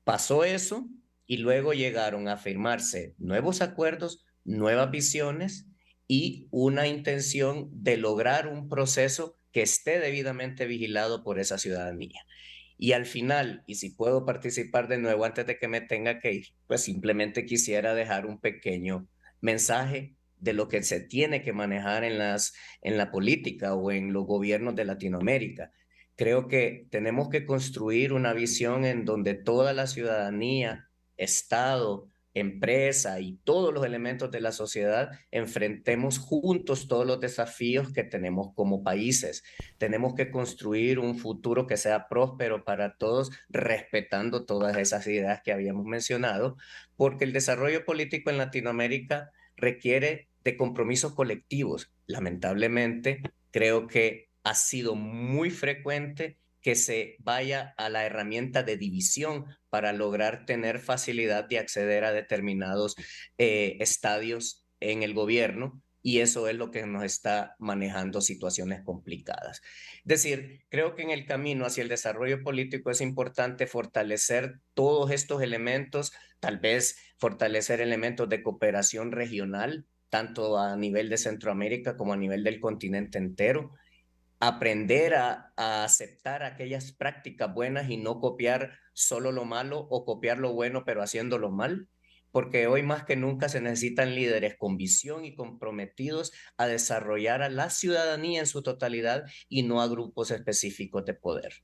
Pasó eso y luego llegaron a firmarse nuevos acuerdos, nuevas visiones y una intención de lograr un proceso que esté debidamente vigilado por esa ciudadanía. Y al final, y si puedo participar de nuevo antes de que me tenga que ir, pues simplemente quisiera dejar un pequeño mensaje de lo que se tiene que manejar en la política o en los gobiernos de Latinoamérica. Creo que tenemos que construir una visión en donde toda la ciudadanía, Estado, empresa y todos los elementos de la sociedad enfrentemos juntos todos los desafíos que tenemos como países. Tenemos que construir un futuro que sea próspero para todos, respetando todas esas ideas que habíamos mencionado, porque el desarrollo político en Latinoamérica requiere de compromisos colectivos. Lamentablemente, creo que ha sido muy frecuente que se vaya a la herramienta de división para lograr tener facilidad de acceder a determinados estadios en el gobierno, y eso es lo que nos está manejando situaciones complicadas. Es decir, creo que en el camino hacia el desarrollo político es importante fortalecer todos estos elementos, tal vez fortalecer elementos de cooperación regional, tanto a nivel de Centroamérica como a nivel del continente entero, aprender a aceptar aquellas prácticas buenas y no copiar solo lo malo o copiar lo bueno pero haciéndolo mal, porque hoy más que nunca se necesitan líderes con visión y comprometidos a desarrollar a la ciudadanía en su totalidad y no a grupos específicos de poder.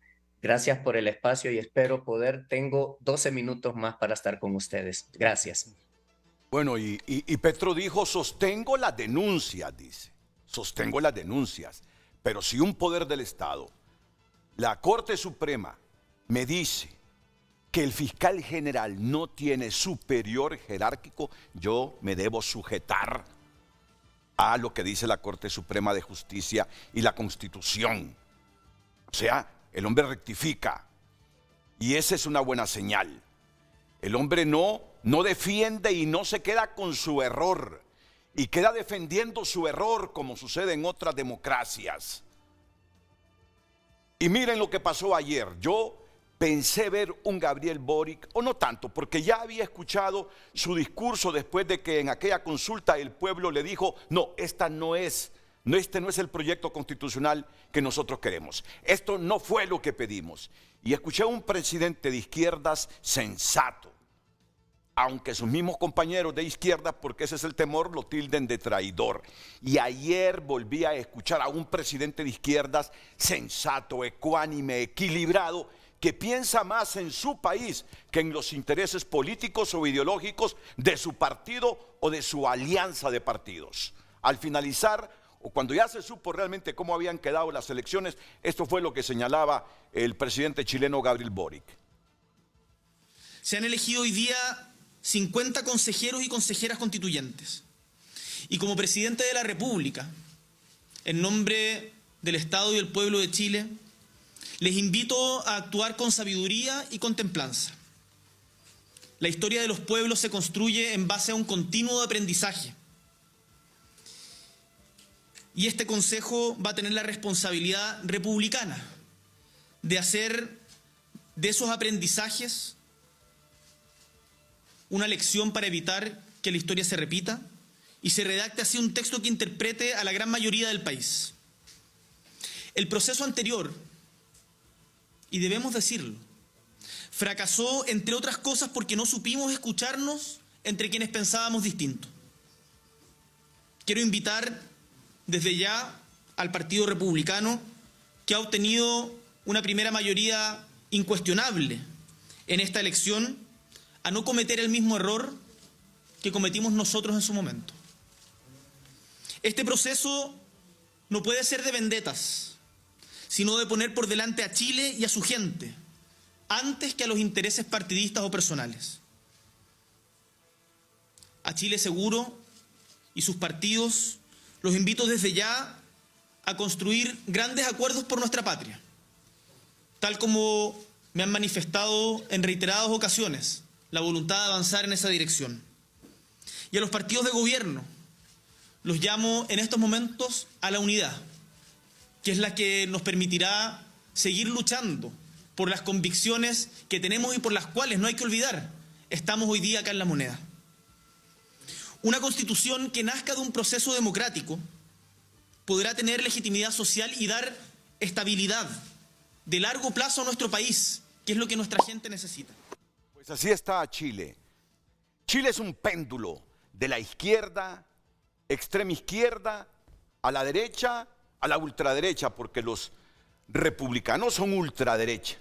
Gracias por el espacio y espero poder, tengo 12 minutos más para estar con ustedes. Gracias. Bueno, y Petro dijo, sostengo las denuncias, dice, sostengo las denuncias. Pero si un poder del Estado, la Corte Suprema, me dice que el fiscal general no tiene superior jerárquico, yo me debo sujetar a lo que dice la Corte Suprema de Justicia y la Constitución. O sea, el hombre rectifica y esa es una buena señal. El hombre no defiende y no se queda con su error y queda defendiendo su error como sucede en otras democracias. Y miren lo que pasó ayer. Yo pensé ver un Gabriel Boric, o no tanto, porque ya había escuchado su discurso después de que en aquella consulta el pueblo le dijo, no, este no es el proyecto constitucional que nosotros queremos. Esto no fue lo que pedimos. Y escuché a un presidente de izquierdas sensato, aunque sus mismos compañeros de izquierda, porque ese es el temor, lo tilden de traidor. Y ayer volví a escuchar a un presidente de izquierdas sensato, ecuánime, equilibrado, que piensa más en su país que en los intereses políticos o ideológicos de su partido o de su alianza de partidos. Al finalizar, o cuando ya se supo realmente cómo habían quedado las elecciones, esto fue lo que señalaba el presidente chileno Gabriel Boric. Se han elegido hoy día 50 consejeros y consejeras constituyentes. Y como presidente de la República, en nombre del Estado y del pueblo de Chile, les invito a actuar con sabiduría y con templanza. La historia de los pueblos se construye en base a un continuo aprendizaje. Y este Consejo va a tener la responsabilidad republicana de hacer de esos aprendizajes una lección para evitar que la historia se repita y se redacte así un texto que interprete a la gran mayoría del país. El proceso anterior, y debemos decirlo, fracasó entre otras cosas porque no supimos escucharnos entre quienes pensábamos distinto. Quiero invitar desde ya al Partido Republicano, que ha obtenido una primera mayoría incuestionable en esta elección, a no cometer el mismo error que cometimos nosotros en su momento. Este proceso no puede ser de vendetas, sino de poner por delante a Chile y a su gente, antes que a los intereses partidistas o personales. A Chile Seguro y sus partidos los invito desde ya a construir grandes acuerdos por nuestra patria, tal como me han manifestado en reiteradas ocasiones la voluntad de avanzar en esa dirección. Y a los partidos de gobierno los llamo en estos momentos a la unidad, que es la que nos permitirá seguir luchando por las convicciones que tenemos y por las cuales, no hay que olvidar, estamos hoy día acá en La Moneda. Una constitución que nazca de un proceso democrático podrá tener legitimidad social y dar estabilidad de largo plazo a nuestro país, que es lo que nuestra gente necesita. Pues así está Chile. Chile es un péndulo de la izquierda, extrema izquierda, a la derecha, a la ultraderecha, porque los republicanos son ultraderecha.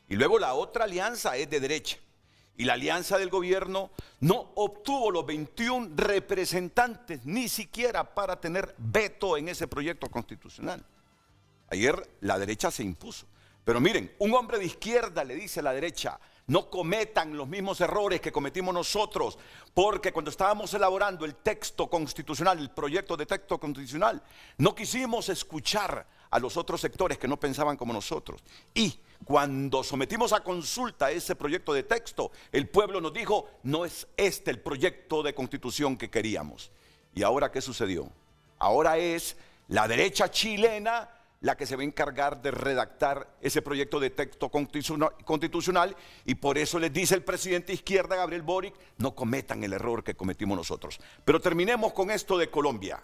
Y luego la otra alianza es de derecha. Y la alianza del gobierno no obtuvo los 21 representantes ni siquiera para tener veto en ese proyecto constitucional. Ayer la derecha se impuso. Pero miren, un hombre de izquierda le dice a la derecha, no cometan los mismos errores que cometimos nosotros, porque cuando estábamos elaborando el texto constitucional, el proyecto de texto constitucional, no quisimos escuchar a los otros sectores que no pensaban como nosotros. Y cuando sometimos a consulta ese proyecto de texto, el pueblo nos dijo, no es este el proyecto de constitución que queríamos. ¿Y ahora qué sucedió? Ahora es la derecha chilena la que se va a encargar de redactar ese proyecto de texto constitucional, y por eso les dice el presidente de izquierda, Gabriel Boric, no cometan el error que cometimos nosotros. Pero terminemos con esto de Colombia.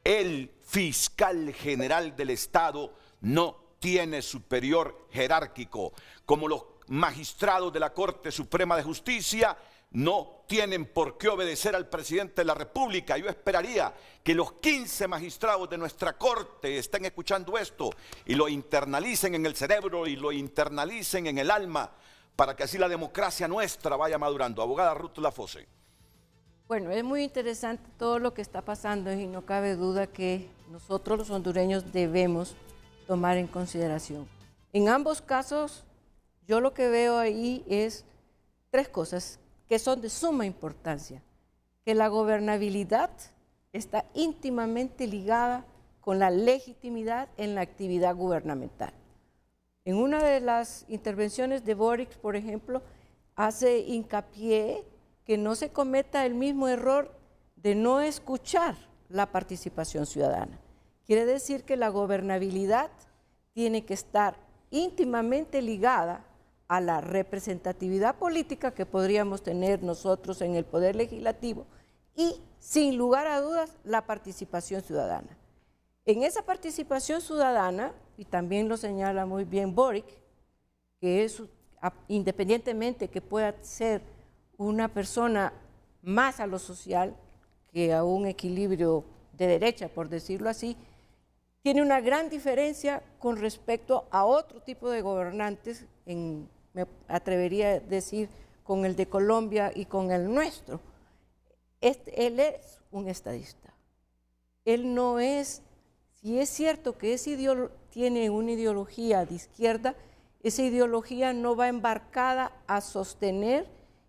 El fiscal general del Estado no tiene superior jerárquico, como los magistrados de la Corte Suprema de Justicia no tienen por qué obedecer al presidente de la República. Yo esperaría que los 15 magistrados de nuestra Corte estén escuchando esto y lo internalicen en el cerebro y lo internalicen en el alma, para que así la democracia nuestra vaya madurando. Abogada Ruth Lafose. Bueno, es muy interesante todo lo que está pasando y no cabe duda que nosotros los hondureños debemos tomar en consideración. En ambos casos, yo lo que veo ahí es tres cosas que son de suma importancia: que la gobernabilidad está íntimamente ligada con la legitimidad en la actividad gubernamental. En una de las intervenciones de Boric, por ejemplo, hace hincapié que no se cometa el mismo error de no escuchar la participación ciudadana. Quiere decir que la gobernabilidad tiene que estar íntimamente ligada a la representatividad política que podríamos tener nosotros en el Poder Legislativo y, sin lugar a dudas, la participación ciudadana. En esa participación ciudadana, y también lo señala muy bien Boric, que es, independientemente que pueda ser una persona más a lo social que a un equilibrio de derecha, por decirlo así, tiene una gran diferencia con respecto a otro tipo de gobernantes, me atrevería a decir, con el de Colombia y con el nuestro. Él es un estadista. Él no es, si es cierto que tiene una ideología de izquierda, esa ideología no va embarcada a sostener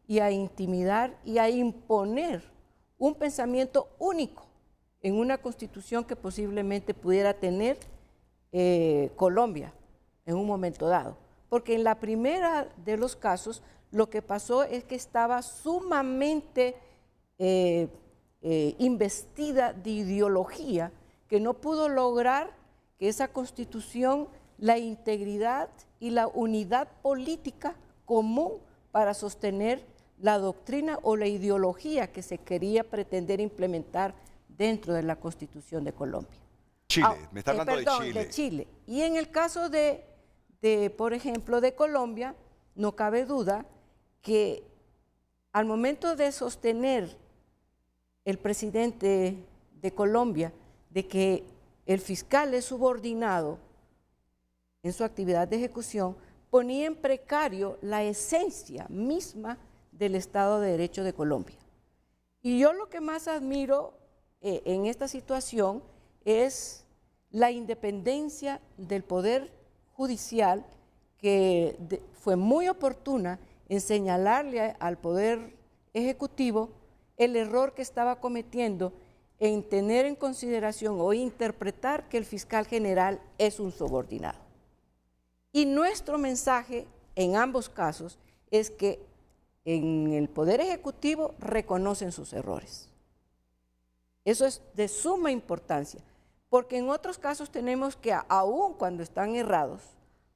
y a intimidar y a imponer un pensamiento único en una constitución que posiblemente pudiera tener Colombia en un momento dado. Porque en la primera de los casos lo que pasó es que estaba sumamente investida de ideología, que no pudo lograr que esa constitución, la integridad y la unidad política común para sostener la doctrina o la ideología que se quería pretender implementar dentro de la Constitución de Colombia. Chile, me está hablando perdón, de Chile. De Chile. Y en el caso por ejemplo, de Colombia, no cabe duda que al momento de sostener el presidente de Colombia de que el fiscal es subordinado en su actividad de ejecución, ponía en precario la esencia misma del Estado de Derecho de Colombia. Y yo lo que más admiro en esta situación es la independencia del Poder Judicial, que fue muy oportuna en señalarle al Poder Ejecutivo el error que estaba cometiendo en tener en consideración o interpretar que el fiscal general es un subordinado. Y nuestro mensaje en ambos casos es que en el Poder Ejecutivo reconocen sus errores. Eso es de suma importancia, porque en otros casos tenemos que, aun cuando están errados,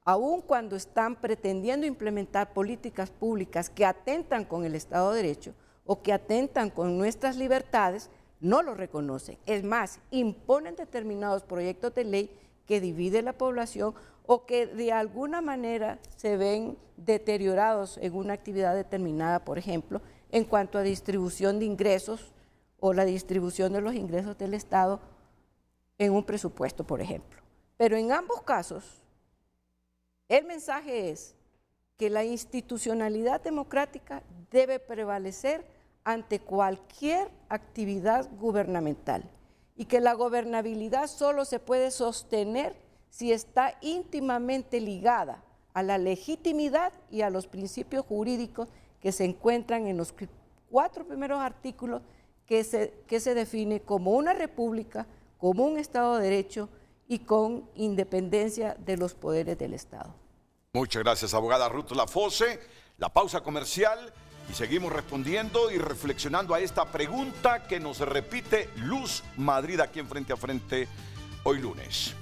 aun cuando están pretendiendo implementar políticas públicas que atentan con el Estado de Derecho o que atentan con nuestras libertades, no lo reconocen. Es más, imponen determinados proyectos de ley que dividen la población o que de alguna manera se ven deteriorados en una actividad determinada, por ejemplo, en cuanto a distribución de ingresos o la distribución de los ingresos del Estado en un presupuesto, por ejemplo. Pero en ambos casos, el mensaje es que la institucionalidad democrática debe prevalecer ante cualquier actividad gubernamental y que la gobernabilidad solo se puede sostener si está íntimamente ligada a la legitimidad y a los principios jurídicos que se encuentran en los 4 primeros artículos que se define como una república, como un Estado de Derecho y con independencia de los poderes del Estado. Muchas gracias, abogada Ruth Lafose. La pausa comercial y seguimos respondiendo y reflexionando a esta pregunta que nos repite Luz Madrid aquí en Frente a Frente hoy lunes.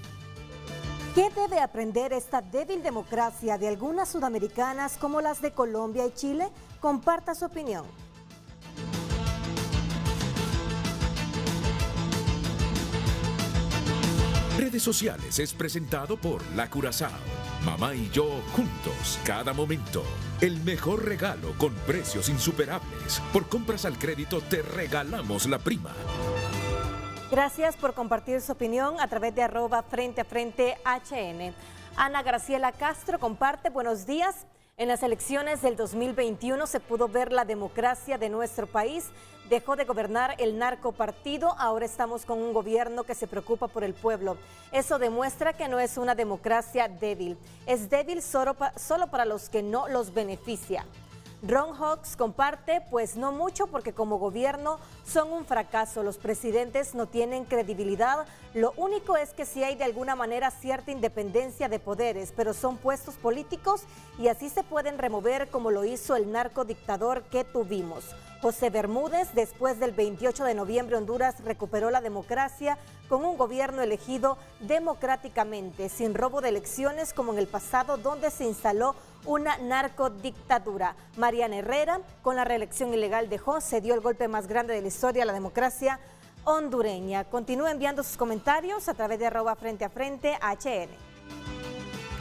¿Qué debe aprender esta débil democracia de algunas sudamericanas como las de Colombia y Chile? Comparta su opinión. Redes Sociales es presentado por La Curazao. Mamá y yo juntos, cada momento. El mejor regalo con precios insuperables. Por compras al crédito te regalamos la prima. Gracias por compartir su opinión a través de @FrenteAFrenteHN. Ana Graciela Castro comparte, buenos días. En las elecciones del 2021 se pudo ver la democracia de nuestro país. Dejó de gobernar el narcopartido, ahora estamos con un gobierno que se preocupa por el pueblo. Eso demuestra que no es una democracia débil. Es débil solo para los que no los beneficia. Ron Hawks comparte, pues no mucho porque como gobierno son un fracaso. Los presidentes no tienen credibilidad. Lo único es que sí hay de alguna manera cierta independencia de poderes, pero son puestos políticos y así se pueden remover como lo hizo el narcodictador que tuvimos. José Bermúdez. Después del 28 de noviembre, Honduras recuperó la democracia con un gobierno elegido democráticamente, sin robo de elecciones como en el pasado, donde se instaló una narcodictadura. Mariana Herrera, con la reelección ilegal dejó, se dio el golpe más grande de la historia a la democracia hondureña. Continúa enviando sus comentarios a través de @FrenteAFrente_HN.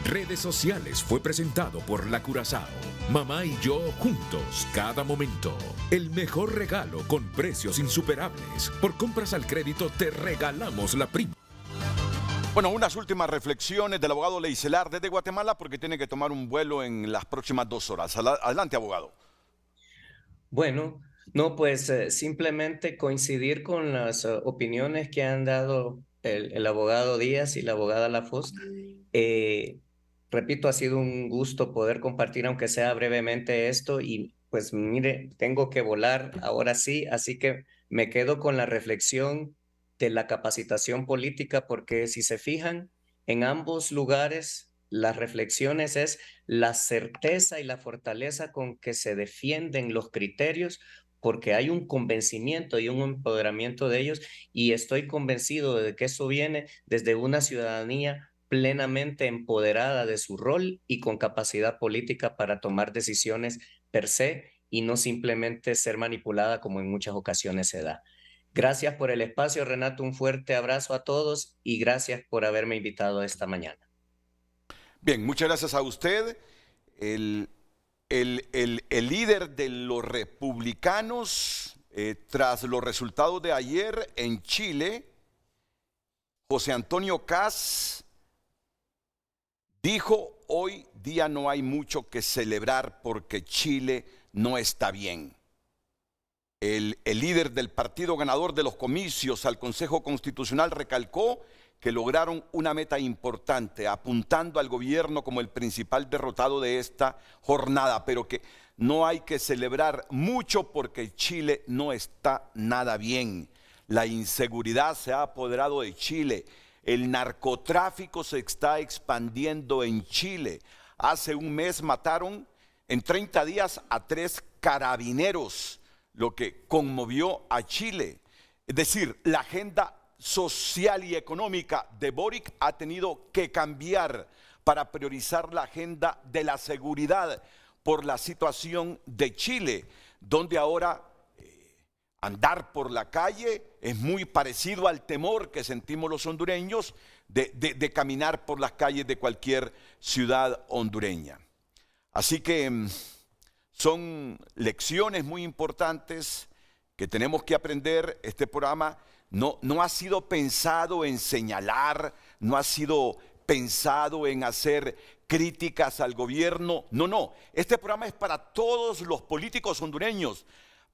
Redes sociales fue presentado por La Curazao. Mamá y yo juntos, cada momento. El mejor regalo con precios insuperables. Por compras al crédito te regalamos la prima. Bueno, unas últimas reflexiones del abogado Leicelar desde Guatemala porque tiene que tomar un vuelo en las próximas 2 horas. Adelante, abogado. Bueno, no, pues simplemente coincidir con las opiniones que han dado el abogado Díaz y la abogada Lafos. Repito, ha sido un gusto poder compartir, aunque sea brevemente, esto. Y pues mire, tengo que volar ahora sí, así que me quedo con la reflexión de la capacitación política, porque si se fijan, en ambos lugares las reflexiones es la certeza y la fortaleza con que se defienden los criterios, porque hay un convencimiento y un empoderamiento de ellos, y estoy convencido de que eso viene desde una ciudadanía plenamente empoderada de su rol y con capacidad política para tomar decisiones per se y no simplemente ser manipulada como en muchas ocasiones se da. Gracias por el espacio, Renato, un fuerte abrazo a todos y gracias por haberme invitado esta mañana. Bien, muchas gracias a usted. El líder de los republicanos, tras los resultados de ayer en Chile, José Antonio Kast, dijo: hoy día no hay mucho que celebrar porque Chile no está bien. El líder del partido ganador de los comicios al Consejo Constitucional recalcó que lograron una meta importante, apuntando al gobierno como el principal derrotado de esta jornada, pero que no hay que celebrar mucho porque Chile no está nada bien. La inseguridad se ha apoderado de Chile. El narcotráfico se está expandiendo en Chile. Hace un mes mataron en 30 días a 3 carabineros, lo que conmovió a Chile. Es decir, la agenda social y económica de Boric ha tenido que cambiar para priorizar la agenda de la seguridad por la situación de Chile, donde ahora andar por la calle es muy parecido al temor que sentimos los hondureños de caminar por las calles de cualquier ciudad hondureña. Así que son lecciones muy importantes que tenemos que aprender. Este programa no ha sido pensado en señalar, no ha sido pensado en hacer críticas al gobierno. No. Este programa es para todos los políticos hondureños,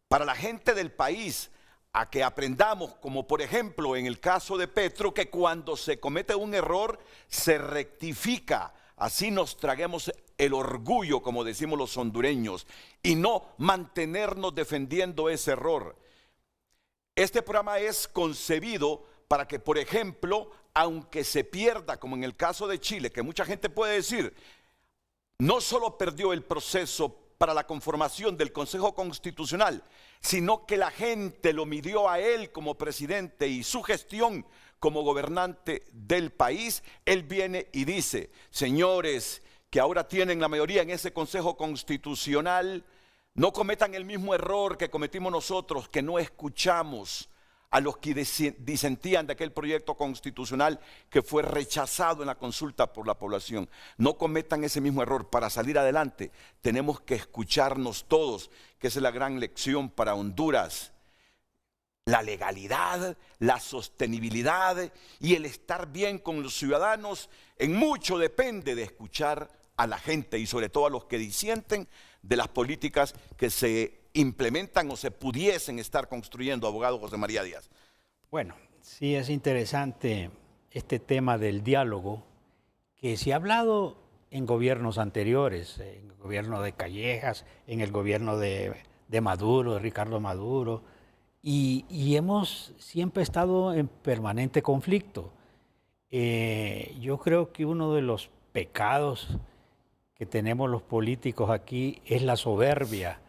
para la gente del país, a que aprendamos, como por ejemplo en el caso de Petro, que cuando se comete un error se rectifica. Así nos traguemos el orgullo, como decimos los hondureños, y no mantenernos defendiendo ese error. Este programa es concebido para que, por ejemplo, aunque se pierda, como en el caso de Chile, que mucha gente puede decir, no solo perdió el proceso para la conformación del Consejo Constitucional, sino que la gente lo midió a él como presidente y su gestión como gobernante del país. Él viene y dice: señores que ahora tienen la mayoría en ese Consejo Constitucional, no cometan el mismo error que cometimos nosotros, que no escuchamos a los que disentían de aquel proyecto constitucional que fue rechazado en la consulta por la población. No cometan ese mismo error. Para salir adelante tenemos que escucharnos todos, que esa es la gran lección para Honduras. La legalidad, la sostenibilidad y el estar bien con los ciudadanos en mucho depende de escuchar a la gente y sobre todo a los que disienten de las políticas que se implementan o se pudiesen estar construyendo, abogado José María Díaz. Bueno, sí es interesante este tema del diálogo que se ha hablado en gobiernos anteriores, en el gobierno de Callejas, en el gobierno de Maduro, de Ricardo Maduro, y hemos siempre estado en permanente conflicto. Yo creo que uno de los pecados que tenemos los políticos aquí es la soberbia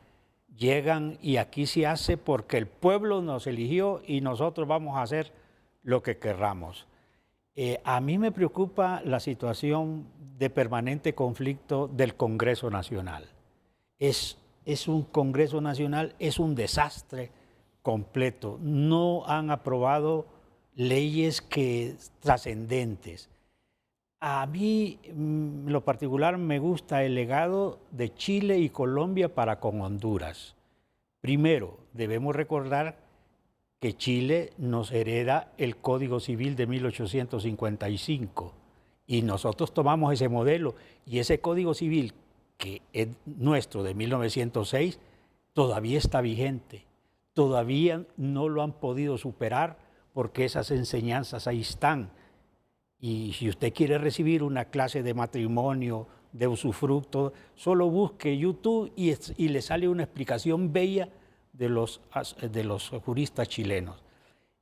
llegan y aquí se hace porque el pueblo nos eligió y nosotros vamos a hacer lo que querramos. A mí me preocupa la situación de permanente conflicto del Congreso Nacional. Es un Congreso Nacional, es un desastre completo. No han aprobado leyes trascendentes. A mí, en lo particular, me gusta el legado de Chile y Colombia para con Honduras. Primero, debemos recordar que Chile nos hereda el Código Civil de 1855 y nosotros tomamos ese modelo y ese Código Civil que es nuestro de 1906 todavía está vigente, todavía no lo han podido superar porque esas enseñanzas ahí están. Y si usted quiere recibir una clase de matrimonio, de usufructo, solo busque YouTube y le sale una explicación bella de los juristas chilenos.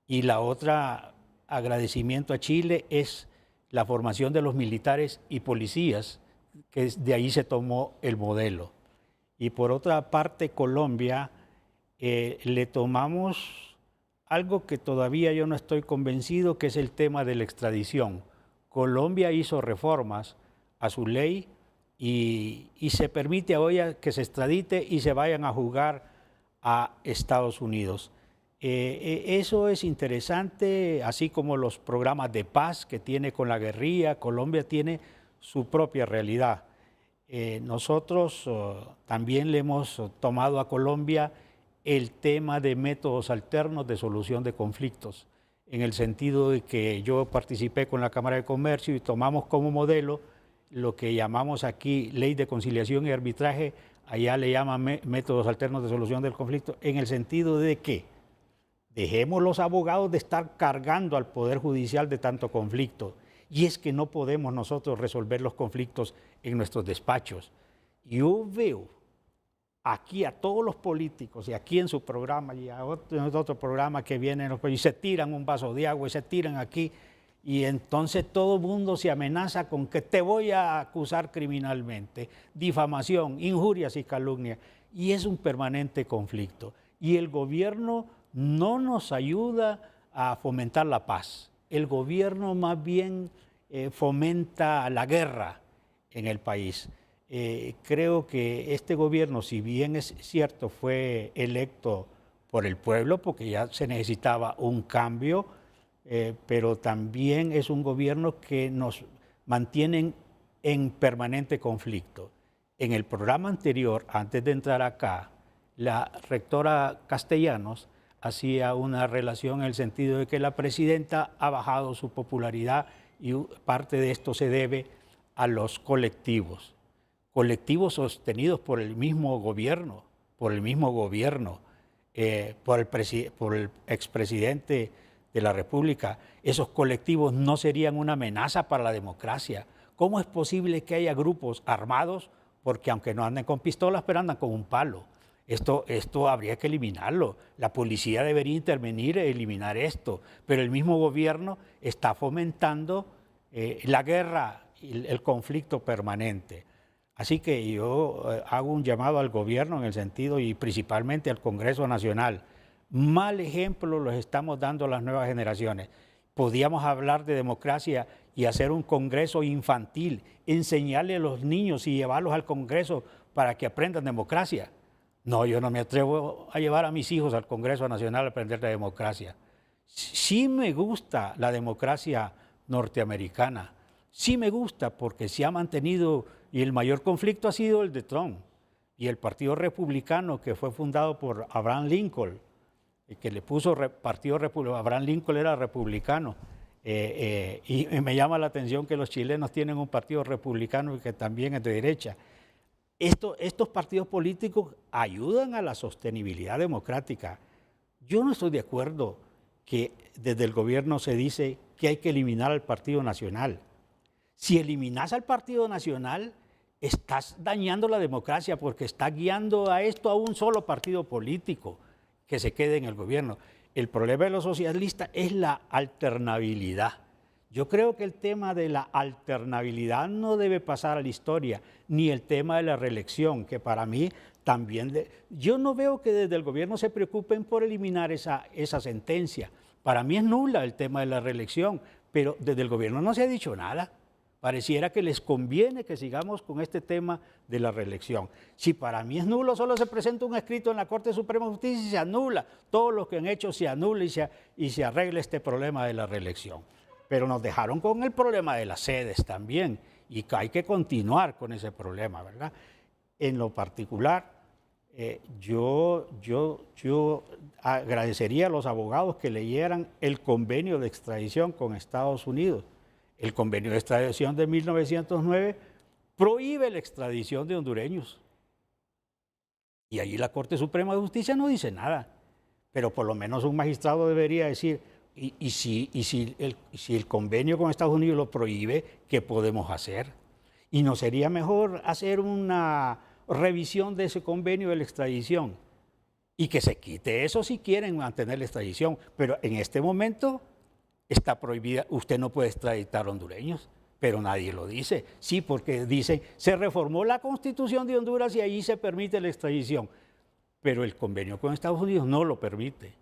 Y la otra agradecimiento a Chile es la formación de los militares y policías, que de ahí se tomó el modelo. Y por otra parte, Colombia, le tomamos algo que todavía yo no estoy convencido, que es el tema de la extradición. Colombia hizo reformas a su ley y se permite hoy que se extradite y se vayan a jugar a Estados Unidos. Eso es interesante, así como los programas de paz que tiene con la guerrilla. Colombia tiene su propia realidad. Nosotros también le hemos tomado a Colombia el tema de métodos alternos de solución de conflictos, en el sentido de que yo participé con la Cámara de Comercio y tomamos como modelo lo que llamamos aquí Ley de Conciliación y Arbitraje, allá le llaman métodos alternos de solución del conflicto, en el sentido de que dejemos los abogados de estar cargando al Poder Judicial de tanto conflicto. Y es que no podemos nosotros resolver los conflictos en nuestros despachos. Yo veo aquí a todos los políticos, y aquí en su programa, y a otro programa que vienen, y se tiran un vaso de agua, y se tiran aquí, y entonces todo el mundo se amenaza con que te voy a acusar criminalmente, difamación, injurias y calumnias, y es un permanente conflicto. Y el gobierno no nos ayuda a fomentar la paz. El gobierno más bien fomenta la guerra en el país. Creo que este gobierno, si bien es cierto, fue electo por el pueblo, porque ya se necesitaba un cambio, pero también es un gobierno que nos mantiene en permanente conflicto. En el programa anterior, antes de entrar acá, la rectora Castellanos hacía una relación en el sentido de que la presidenta ha bajado su popularidad y parte de esto se debe a los colectivos sostenidos por el mismo gobierno, por el expresidente de la República. Esos colectivos no serían una amenaza para la democracia. ¿Cómo es posible que haya grupos armados? Porque aunque no anden con pistolas, pero andan con un palo. Esto habría que eliminarlo. La policía debería intervenir e eliminar esto. Pero el mismo gobierno está fomentando la guerra y el conflicto permanente. Así que yo hago un llamado al gobierno en el sentido, y principalmente al Congreso Nacional. Mal ejemplo los estamos dando a las nuevas generaciones. Podíamos hablar de democracia y hacer un Congreso infantil, enseñarle a los niños y llevarlos al Congreso para que aprendan democracia. No, yo no me atrevo a llevar a mis hijos al Congreso Nacional a aprender de democracia. Sí me gusta la democracia norteamericana. Sí me gusta porque se ha mantenido, y el mayor conflicto ha sido el de Trump y el Partido Republicano, que fue fundado por Abraham Lincoln, que le puso Partido Republicano. Abraham Lincoln era republicano. Y me llama la atención que los chilenos tienen un partido republicano que también es de derecha. Estos partidos políticos ayudan a la sostenibilidad democrática. Yo no estoy de acuerdo que desde el gobierno se dice que hay que eliminar al Partido Nacional. Si eliminas al Partido Nacional, estás dañando la democracia porque estás guiando a esto a un solo partido político que se quede en el gobierno. El problema de los socialistas es la alternabilidad. Yo creo que el tema de la alternabilidad no debe pasar a la historia, ni el tema de la reelección, que para mí también yo no veo que desde el gobierno se preocupen por eliminar esa sentencia. Para mí es nula el tema de la reelección, pero desde el gobierno no se ha dicho nada. Pareciera que les conviene que sigamos con este tema de la reelección. Si para mí es nulo, solo se presenta un escrito en la Corte Suprema de Justicia y se anula. Todo lo que han hecho se anula y se arregla este problema de la reelección. Pero nos dejaron con el problema de las sedes también y hay que continuar con ese problema, ¿verdad? En lo particular, yo agradecería a los abogados que leyeran el convenio de extradición con Estados Unidos. El convenio de extradición de 1909 prohíbe la extradición de hondureños. Y allí la Corte Suprema de Justicia no dice nada. Pero por lo menos un magistrado debería decir, y si el convenio con Estados Unidos lo prohíbe, ¿qué podemos hacer? ¿Y no sería mejor hacer una revisión de ese convenio de la extradición? Y que se quite eso si quieren mantener la extradición. Pero en este momento está prohibida, usted no puede extraditar hondureños, pero nadie lo dice. Sí, porque dicen, se reformó la Constitución de Honduras y allí se permite la extradición, pero el convenio con Estados Unidos no lo permite.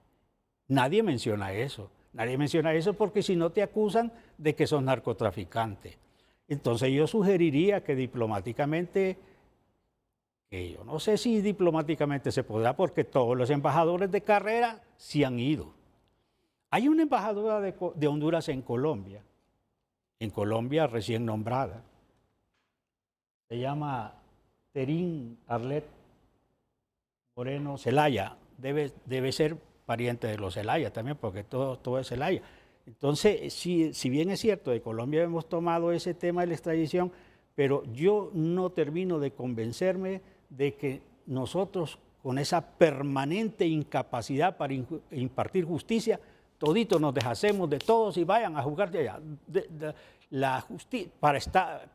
Nadie menciona eso. Nadie menciona eso porque si no te acusan de que sos narcotraficante. Entonces yo sugeriría que diplomáticamente, que yo no sé si diplomáticamente se podrá porque todos los embajadores de carrera se han ido. Hay una embajadora de Honduras en Colombia recién nombrada. Se llama Terín Arlet Moreno Zelaya. Debe ser pariente de los Zelaya también, porque todo es Zelaya. Entonces, si bien es cierto, de Colombia hemos tomado ese tema de la extradición, pero yo no termino de convencerme de que nosotros, con esa permanente incapacidad para impartir justicia, toditos nos deshacemos de todos y vayan a juzgar de allá.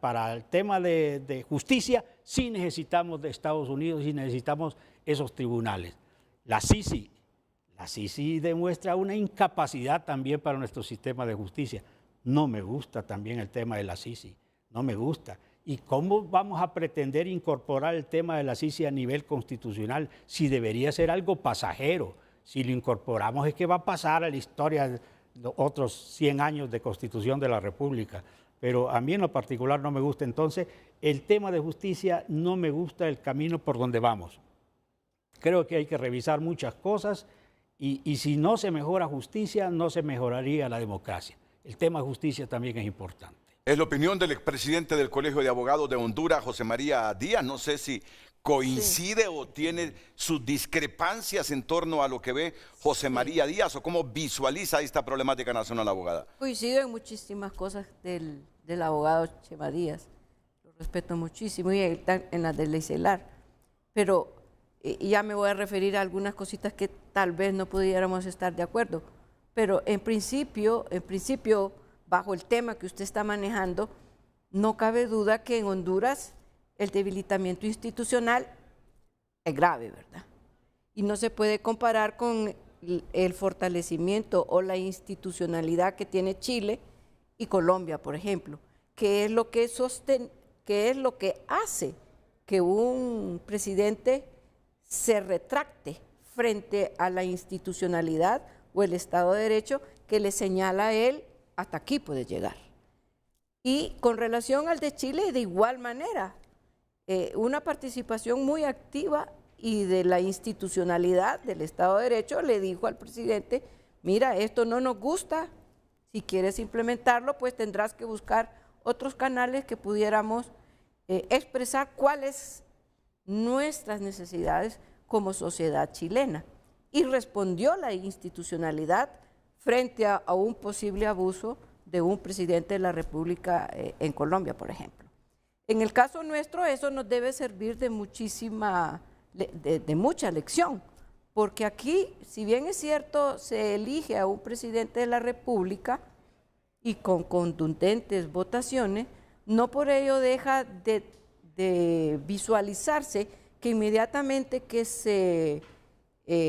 Para el tema de justicia, sí necesitamos de Estados Unidos y necesitamos esos tribunales. La CICI demuestra una incapacidad también para nuestro sistema de justicia. No me gusta también el tema de la CICI, no me gusta. ¿Y cómo vamos a pretender incorporar el tema de la CICI a nivel constitucional si debería ser algo pasajero? Si lo incorporamos es que va a pasar a la historia de los otros 100 años de Constitución de la República. Pero a mí en lo particular no me gusta. Entonces, el tema de justicia no me gusta el camino por donde vamos. Creo que hay que revisar muchas cosas y si no se mejora justicia, no se mejoraría la democracia. El tema de justicia también es importante. Es la opinión del expresidente del Colegio de Abogados de Honduras, José María Díaz. No sé si coincide o tiene sus discrepancias en torno a lo que ve José María Díaz o cómo visualiza esta problemática nacional, abogada. Coincido en muchísimas cosas del abogado Chema Díaz. Lo respeto muchísimo y en las de Leicelar. Pero ya me voy a referir a algunas cositas que tal vez no pudiéramos estar de acuerdo. Pero en principio, bajo el tema que usted está manejando, no cabe duda que en Honduras el debilitamiento institucional es grave, ¿verdad? Y no se puede comparar con el fortalecimiento o la institucionalidad que tiene Chile y Colombia, por ejemplo, que es lo que hace que un presidente se retracte frente a la institucionalidad o el Estado de Derecho que le señala a él hasta aquí puede llegar. Y con relación al de Chile, de igual manera, una participación muy activa y de la institucionalidad del Estado de Derecho le dijo al presidente, mira, esto no nos gusta, si quieres implementarlo, pues tendrás que buscar otros canales que pudiéramos expresar cuáles nuestras necesidades como sociedad chilena. Y respondió la institucionalidad frente a un posible abuso de un presidente de la República en Colombia, por ejemplo. En el caso nuestro, eso nos debe servir de mucha lección, porque aquí, si bien es cierto, se elige a un presidente de la República y con contundentes votaciones, no por ello deja de visualizarse que inmediatamente que se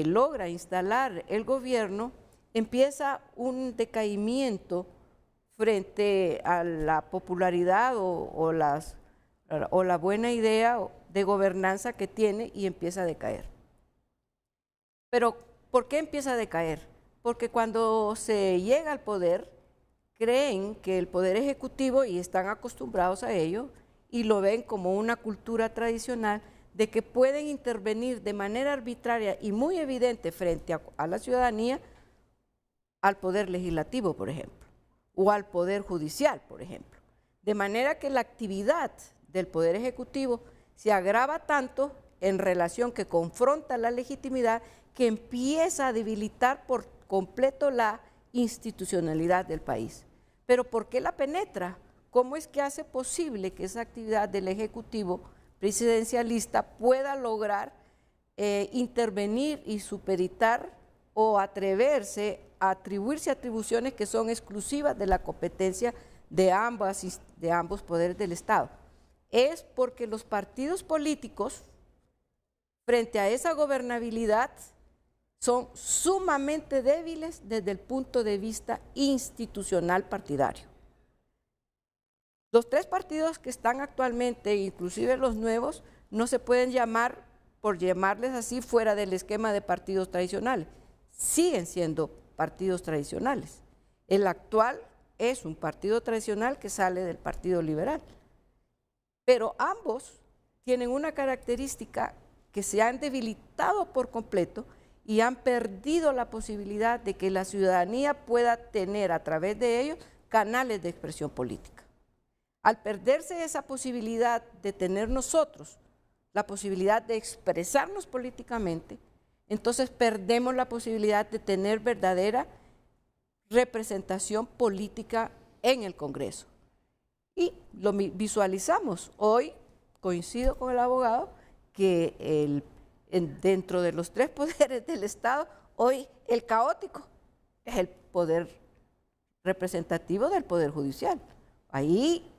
logra instalar el gobierno, empieza un decaimiento frente a la popularidad o o la buena idea de gobernanza que tiene y empieza a decaer. Pero, ¿por qué empieza a decaer? Porque cuando se llega al poder, creen que el poder ejecutivo, y están acostumbrados a ello, y lo ven como una cultura tradicional, de que pueden intervenir de manera arbitraria y muy evidente frente a la ciudadanía, al poder legislativo, por ejemplo, o al poder judicial, por ejemplo. De manera que la actividad del poder ejecutivo se agrava tanto en relación que confronta la legitimidad, que empieza a debilitar por completo la institucionalidad del país. ¿Pero por qué la penetra? ¿Cómo es que hace posible que esa actividad del Ejecutivo presidencialista pueda lograr intervenir y supeditar o atreverse a atribuirse atribuciones que son exclusivas de la competencia de ambos poderes del Estado? Es porque los partidos políticos, frente a esa gobernabilidad, son sumamente débiles desde el punto de vista institucional partidario. Los tres partidos que están actualmente, inclusive los nuevos, no se pueden llamar, por llamarles así, fuera del esquema de partidos tradicionales. Siguen siendo partidos tradicionales. El actual es un partido tradicional que sale del Partido Liberal. Pero ambos tienen una característica, que se han debilitado por completo y han perdido la posibilidad de que la ciudadanía pueda tener a través de ellos canales de expresión política. Al perderse esa posibilidad de tener nosotros la posibilidad de expresarnos políticamente, entonces perdemos la posibilidad de tener verdadera representación política en el Congreso. Y lo visualizamos. Hoy, coincido con el abogado, que dentro de los tres poderes del Estado, hoy el caótico es el poder representativo del Poder Judicial. Ahí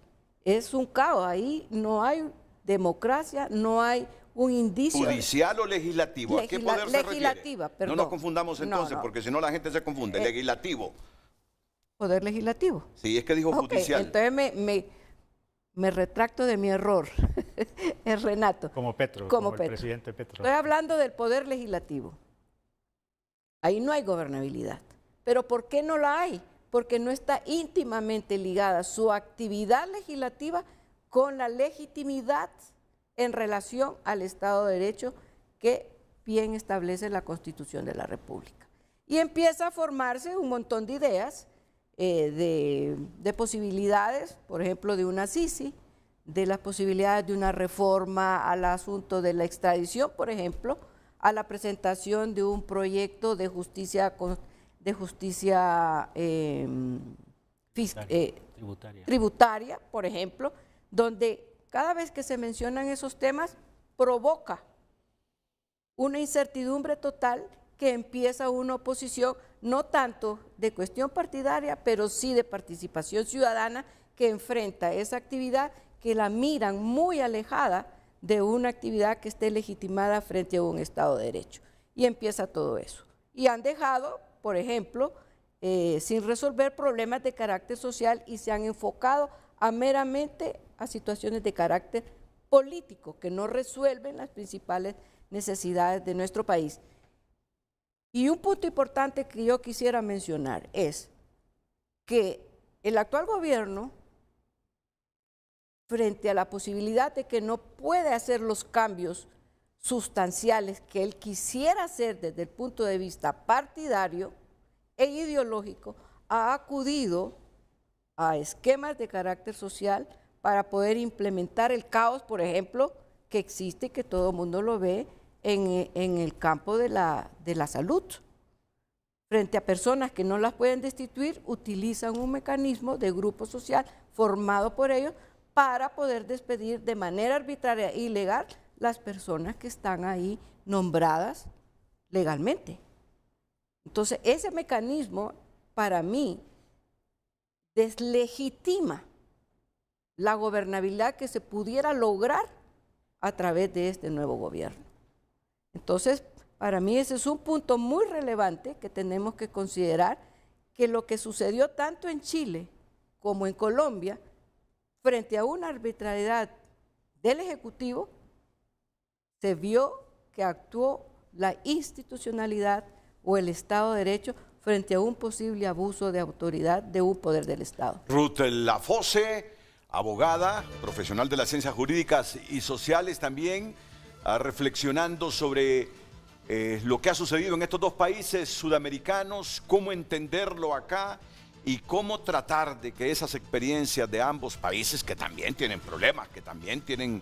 es un caos, ahí no hay democracia, no hay un indicio. ¿Judicial o legislativo? ¿A qué poder se legislativa, refiere? perdón. No nos confundamos entonces, porque si no la gente se confunde. Legislativo. Poder legislativo. Sí, es que dijo judicial. Entonces me retracto de mi error, es Renato. Como Petro, como el presidente Petro. Estoy hablando del poder legislativo. Ahí no hay gobernabilidad. ¿Pero por qué no la hay? Porque no está íntimamente ligada su actividad legislativa con la legitimidad en relación al Estado de Derecho que bien establece la Constitución de la República. Y empieza a formarse un montón de ideas, de posibilidades, por ejemplo, de una CICI, de las posibilidades de una reforma al asunto de la extradición, por ejemplo, a la presentación de un proyecto de justicia tributaria, por ejemplo, donde cada vez que se mencionan esos temas provoca una incertidumbre total, que empieza una oposición no tanto de cuestión partidaria, pero sí de participación ciudadana, que enfrenta esa actividad, que la miran muy alejada de una actividad que esté legitimada frente a un Estado de Derecho. Y empieza todo eso. Y han dejado, por ejemplo, sin resolver problemas de carácter social, y se han enfocado meramente a situaciones de carácter político que no resuelven las principales necesidades de nuestro país. Y un punto importante que yo quisiera mencionar es que el actual gobierno, frente a la posibilidad de que no puede hacer los cambios sustanciales que él quisiera hacer desde el punto de vista partidario e ideológico, ha acudido a esquemas de carácter social para poder implementar el caos, por ejemplo, que existe, que todo el mundo lo ve en el campo de la salud. Frente a personas que no las pueden destituir, utilizan un mecanismo de grupo social formado por ellos para poder despedir de manera arbitraria e ilegal las personas que están ahí nombradas legalmente. Entonces, ese mecanismo, para mí, deslegitima la gobernabilidad que se pudiera lograr a través de este nuevo gobierno. Entonces, para mí ese es un punto muy relevante que tenemos que considerar, que lo que sucedió tanto en Chile como en Colombia, frente a una arbitrariedad del Ejecutivo, se vio que actuó la institucionalidad o el Estado de Derecho frente a un posible abuso de autoridad de un poder del Estado. Ruth Lafosse, abogada, profesional de las ciencias jurídicas y sociales también, reflexionando sobre lo que ha sucedido en estos dos países sudamericanos, cómo entenderlo acá y cómo tratar de que esas experiencias de ambos países, que también tienen problemas, que también tienen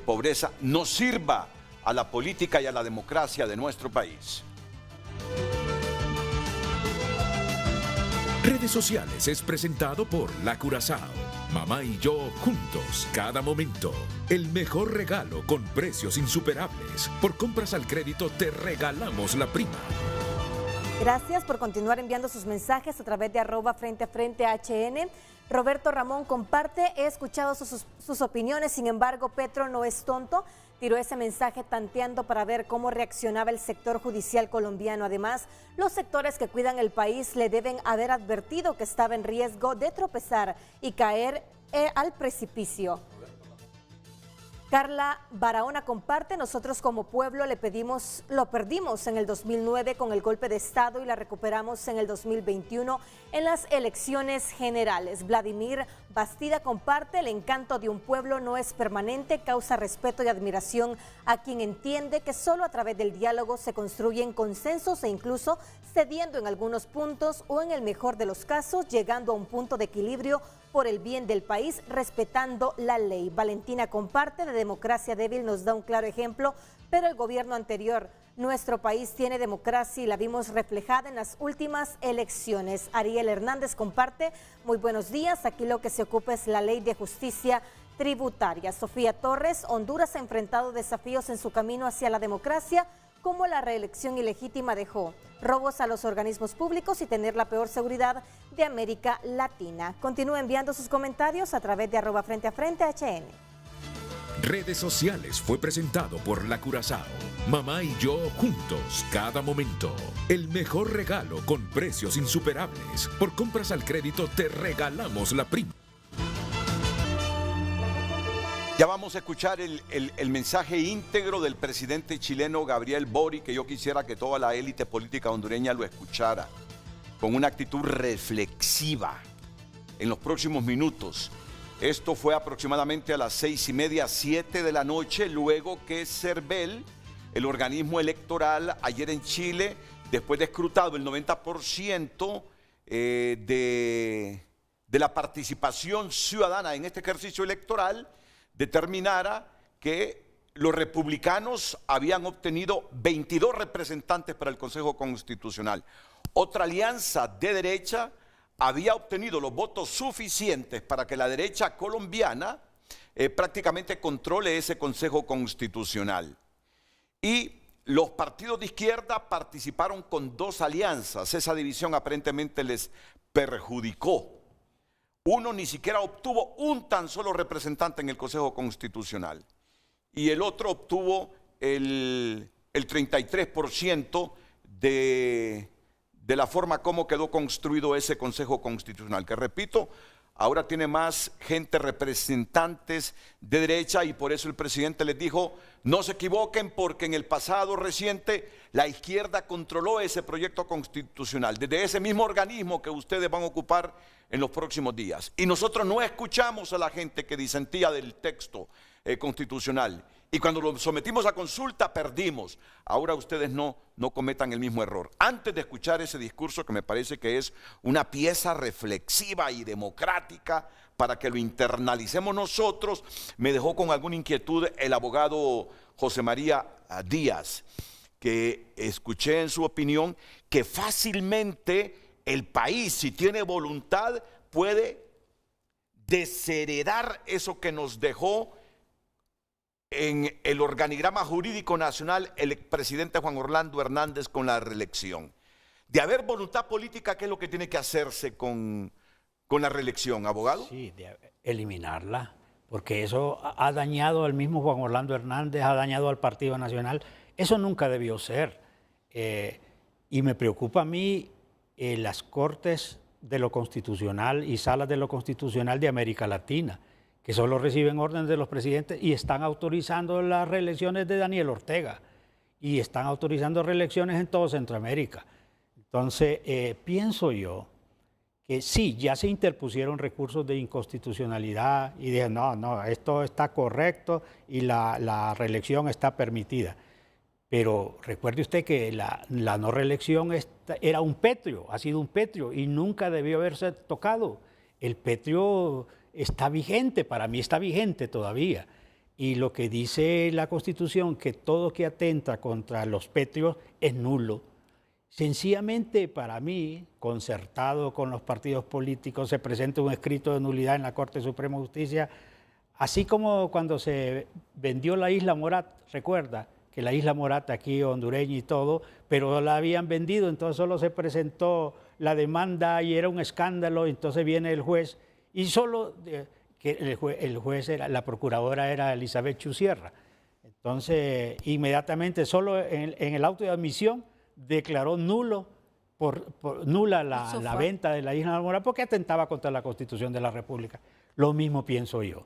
pobreza, nos sirva a la política y a la democracia de nuestro país. Redes Sociales es presentado por La Curazao. Mamá y yo juntos, cada momento. El mejor regalo con precios insuperables. Por compras al crédito te regalamos la prima. Gracias por continuar enviando sus mensajes a través de @FrenteAFrente HN. Roberto Ramón comparte, he escuchado sus opiniones, sin embargo, Petro no es tonto. Tiró ese mensaje tanteando para ver cómo reaccionaba el sector judicial colombiano. Además, los sectores que cuidan el país le deben haber advertido que estaba en riesgo de tropezar y caer al precipicio. Carla Barahona comparte, nosotros como pueblo lo perdimos en el 2009 con el golpe de Estado y la recuperamos en el 2021 en las elecciones generales. Vladimir Bastida comparte, el encanto de un pueblo no es permanente, causa respeto y admiración a quien entiende que solo a través del diálogo se construyen consensos e incluso cediendo en algunos puntos o en el mejor de los casos, llegando a un punto de equilibrio por el bien del país, respetando la ley. Valentina comparte, de democracia débil nos da un claro ejemplo, pero el gobierno anterior, nuestro país tiene democracia y la vimos reflejada en las últimas elecciones. Ariel Hernández comparte, muy buenos días, aquí lo que se ocupa es la ley de justicia tributaria. Sofía Torres, Honduras ha enfrentado desafíos en su camino hacia la democracia, como la reelección ilegítima dejó, robos a los organismos públicos y tener la peor seguridad de América Latina. Continúe enviando sus comentarios a través de @FrenteAFrente HN. Redes Sociales fue presentado por La Curazao. Mamá y yo juntos, cada momento. El mejor regalo con precios insuperables. Por compras al crédito te regalamos la prima. Ya vamos a escuchar el mensaje íntegro del presidente chileno Gabriel Boric, que yo quisiera que toda la élite política hondureña lo escuchara, con una actitud reflexiva en los próximos minutos. Esto fue aproximadamente a las 6:30, 7 de la noche, luego que CERVEL, el organismo electoral, ayer en Chile, después de escrutado el 90% de la participación ciudadana en este ejercicio electoral, determinara que los republicanos habían obtenido 22 representantes para el Consejo Constitucional. Otra alianza de derecha había obtenido los votos suficientes para que la derecha colombiana prácticamente controle ese Consejo Constitucional. Y los partidos de izquierda participaron con 2 alianzas. Esa división aparentemente les perjudicó. Uno ni siquiera obtuvo un tan solo representante en el Consejo Constitucional y el otro obtuvo el 33% de la forma como quedó construido ese Consejo Constitucional, que repito, ahora tiene más gente, representantes de derecha, y por eso el presidente les dijo, no se equivoquen porque en el pasado reciente la izquierda controló ese proyecto constitucional, desde ese mismo organismo que ustedes van a ocupar en los próximos días. Y nosotros no escuchamos a la gente que disentía del texto constitucional. Y cuando lo sometimos a consulta, perdimos. Ahora ustedes no cometan el mismo error. Antes de escuchar ese discurso, que me parece que es una pieza reflexiva y democrática para que lo internalicemos nosotros, me dejó con alguna inquietud el abogado José María Díaz, que escuché en su opinión que fácilmente el país, si tiene voluntad, puede desheredar eso que nos dejó en el organigrama jurídico nacional el expresidente Juan Orlando Hernández con la reelección. De haber voluntad política, ¿qué es lo que tiene que hacerse con la reelección, abogado? Sí, de eliminarla, porque eso ha dañado al mismo Juan Orlando Hernández, ha dañado al Partido Nacional. Eso nunca debió ser. Y me preocupa a mí las Cortes de lo Constitucional y Salas de lo Constitucional de América Latina, que solo reciben órdenes de los presidentes y están autorizando las reelecciones de Daniel Ortega y están autorizando reelecciones en todo Centroamérica. Entonces, pienso yo que sí, ya se interpusieron recursos de inconstitucionalidad y dije, no, esto está correcto y la reelección está permitida. Pero recuerde usted que la no reelección era un petrio, ha sido un petrio y nunca debió haberse tocado. El petrio está vigente, para mí está vigente todavía. Y lo que dice la Constitución, que todo que atenta contra los petrios es nulo. Sencillamente para mí, concertado con los partidos políticos, se presenta un escrito de nulidad en la Corte Suprema de Justicia, así como cuando se vendió la Isla Morat, recuerda que la Isla Morat aquí hondureña y todo, pero la habían vendido, entonces solo se presentó la demanda y era un escándalo, entonces viene el juez y solo que el juez era, la procuradora era Elizabeth Chu Sierra. Entonces, inmediatamente, solo en el auto de admisión, declaró nula la venta de la Isla Morat porque atentaba contra la Constitución de la República. Lo mismo pienso yo.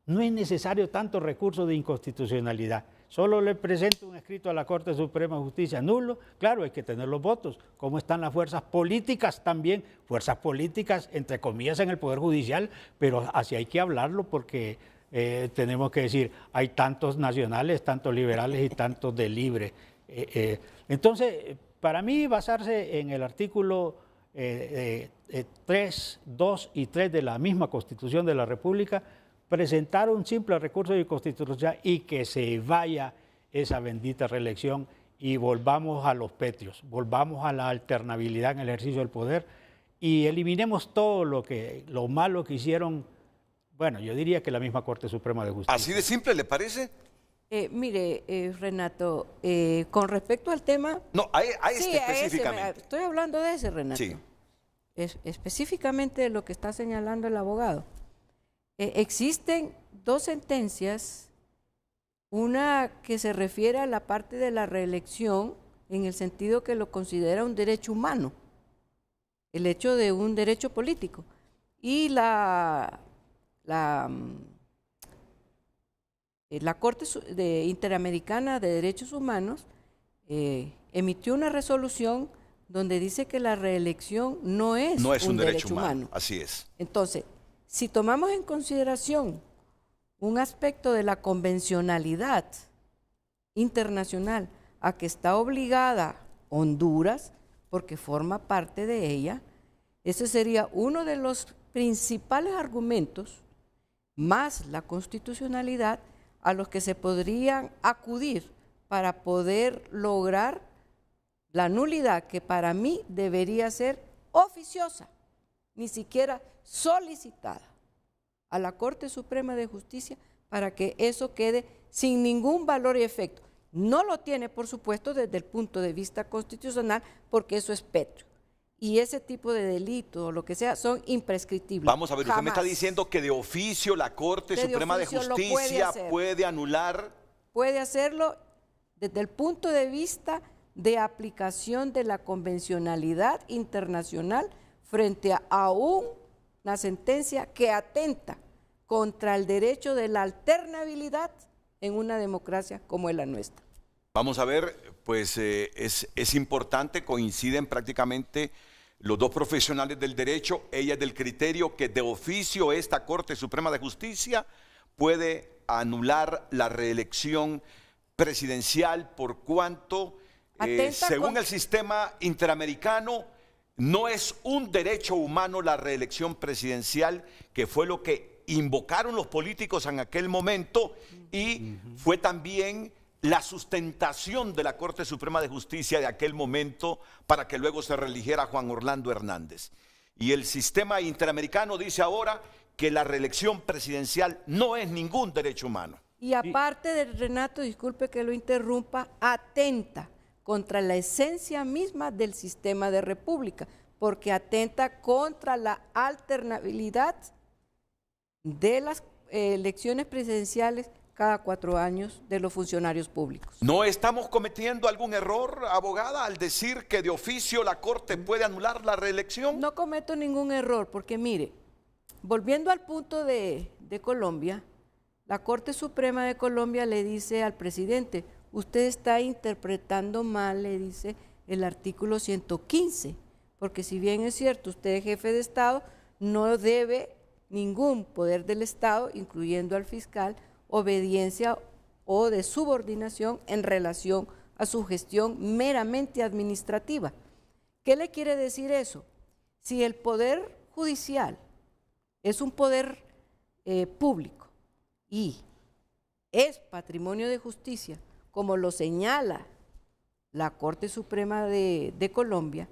No es necesario tanto recurso de inconstitucionalidad. Solo le presento un escrito a la Corte Suprema de Justicia nulo. Claro, hay que tener los votos. ¿Cómo están las fuerzas políticas también? Fuerzas políticas, entre comillas, en el Poder Judicial, pero así hay que hablarlo porque tenemos que decir, hay tantos nacionales, tantos liberales y tantos de libre. Entonces, para mí, basarse en el artículo 3, 2 y 3 de la misma Constitución de la República, presentar un simple recurso de inconstitucionalidad y que se vaya esa bendita reelección y volvamos a los petrios, volvamos a la alternabilidad en el ejercicio del poder y eliminemos todo lo malo que hicieron, bueno, yo diría que la misma Corte Suprema de Justicia. ¿Así de simple le parece? Mire, Renato, con respecto al tema... No, a este específicamente. Estoy hablando de ese, Renato. Sí. Específicamente de lo que está señalando el abogado. Existen dos sentencias, una que se refiere a la parte de la reelección en el sentido que lo considera un derecho humano, el hecho de un derecho político, y la Corte Interamericana de Derechos Humanos emitió una resolución donde dice que la reelección no es un derecho humano. Así es. Entonces, si tomamos en consideración un aspecto de la convencionalidad internacional a que está obligada Honduras, porque forma parte de ella, ese sería uno de los principales argumentos, más la constitucionalidad, a los que se podrían acudir para poder lograr la nulidad que para mí debería ser oficiosa, ni siquiera solicitada a la Corte Suprema de Justicia para que eso quede sin ningún valor y efecto. No lo tiene, por supuesto, desde el punto de vista constitucional, porque eso es petro. Y ese tipo de delito o lo que sea son imprescriptibles. Vamos a ver, usted Jamás. me está diciendo que de oficio la Corte Suprema de Justicia puede anular. Puede hacerlo desde el punto de vista de aplicación de la convencionalidad internacional frente a una sentencia que atenta contra el derecho de la alternabilidad en una democracia como es la nuestra. Vamos a ver, pues es importante, coinciden prácticamente los dos profesionales del derecho, ella es del criterio que de oficio esta Corte Suprema de Justicia puede anular la reelección presidencial por cuanto, según el sistema interamericano, no es un derecho humano la reelección presidencial, que fue lo que invocaron los políticos en aquel momento y fue también la sustentación de la Corte Suprema de Justicia de aquel momento para que luego se reeligiera Juan Orlando Hernández. Y el sistema interamericano dice ahora que la reelección presidencial no es ningún derecho humano. Y aparte de Renato, disculpe que lo interrumpa, atenta contra la esencia misma del sistema de república, porque atenta contra la alternabilidad de las elecciones presidenciales cada 4 años de los funcionarios públicos. ¿No estamos cometiendo algún error, abogada, al decir que de oficio la Corte puede anular la reelección? No cometo ningún error, porque mire, volviendo al punto de de Colombia, la Corte Suprema de Colombia le dice al presidente, usted está interpretando mal, le dice, el artículo 115, porque si bien es cierto, usted es jefe de Estado, no debe ningún poder del Estado, incluyendo al fiscal, obediencia o de subordinación en relación a su gestión meramente administrativa. ¿Qué le quiere decir eso? Si el Poder Judicial es un poder público y es patrimonio de justicia, como lo señala la Corte Suprema de Colombia,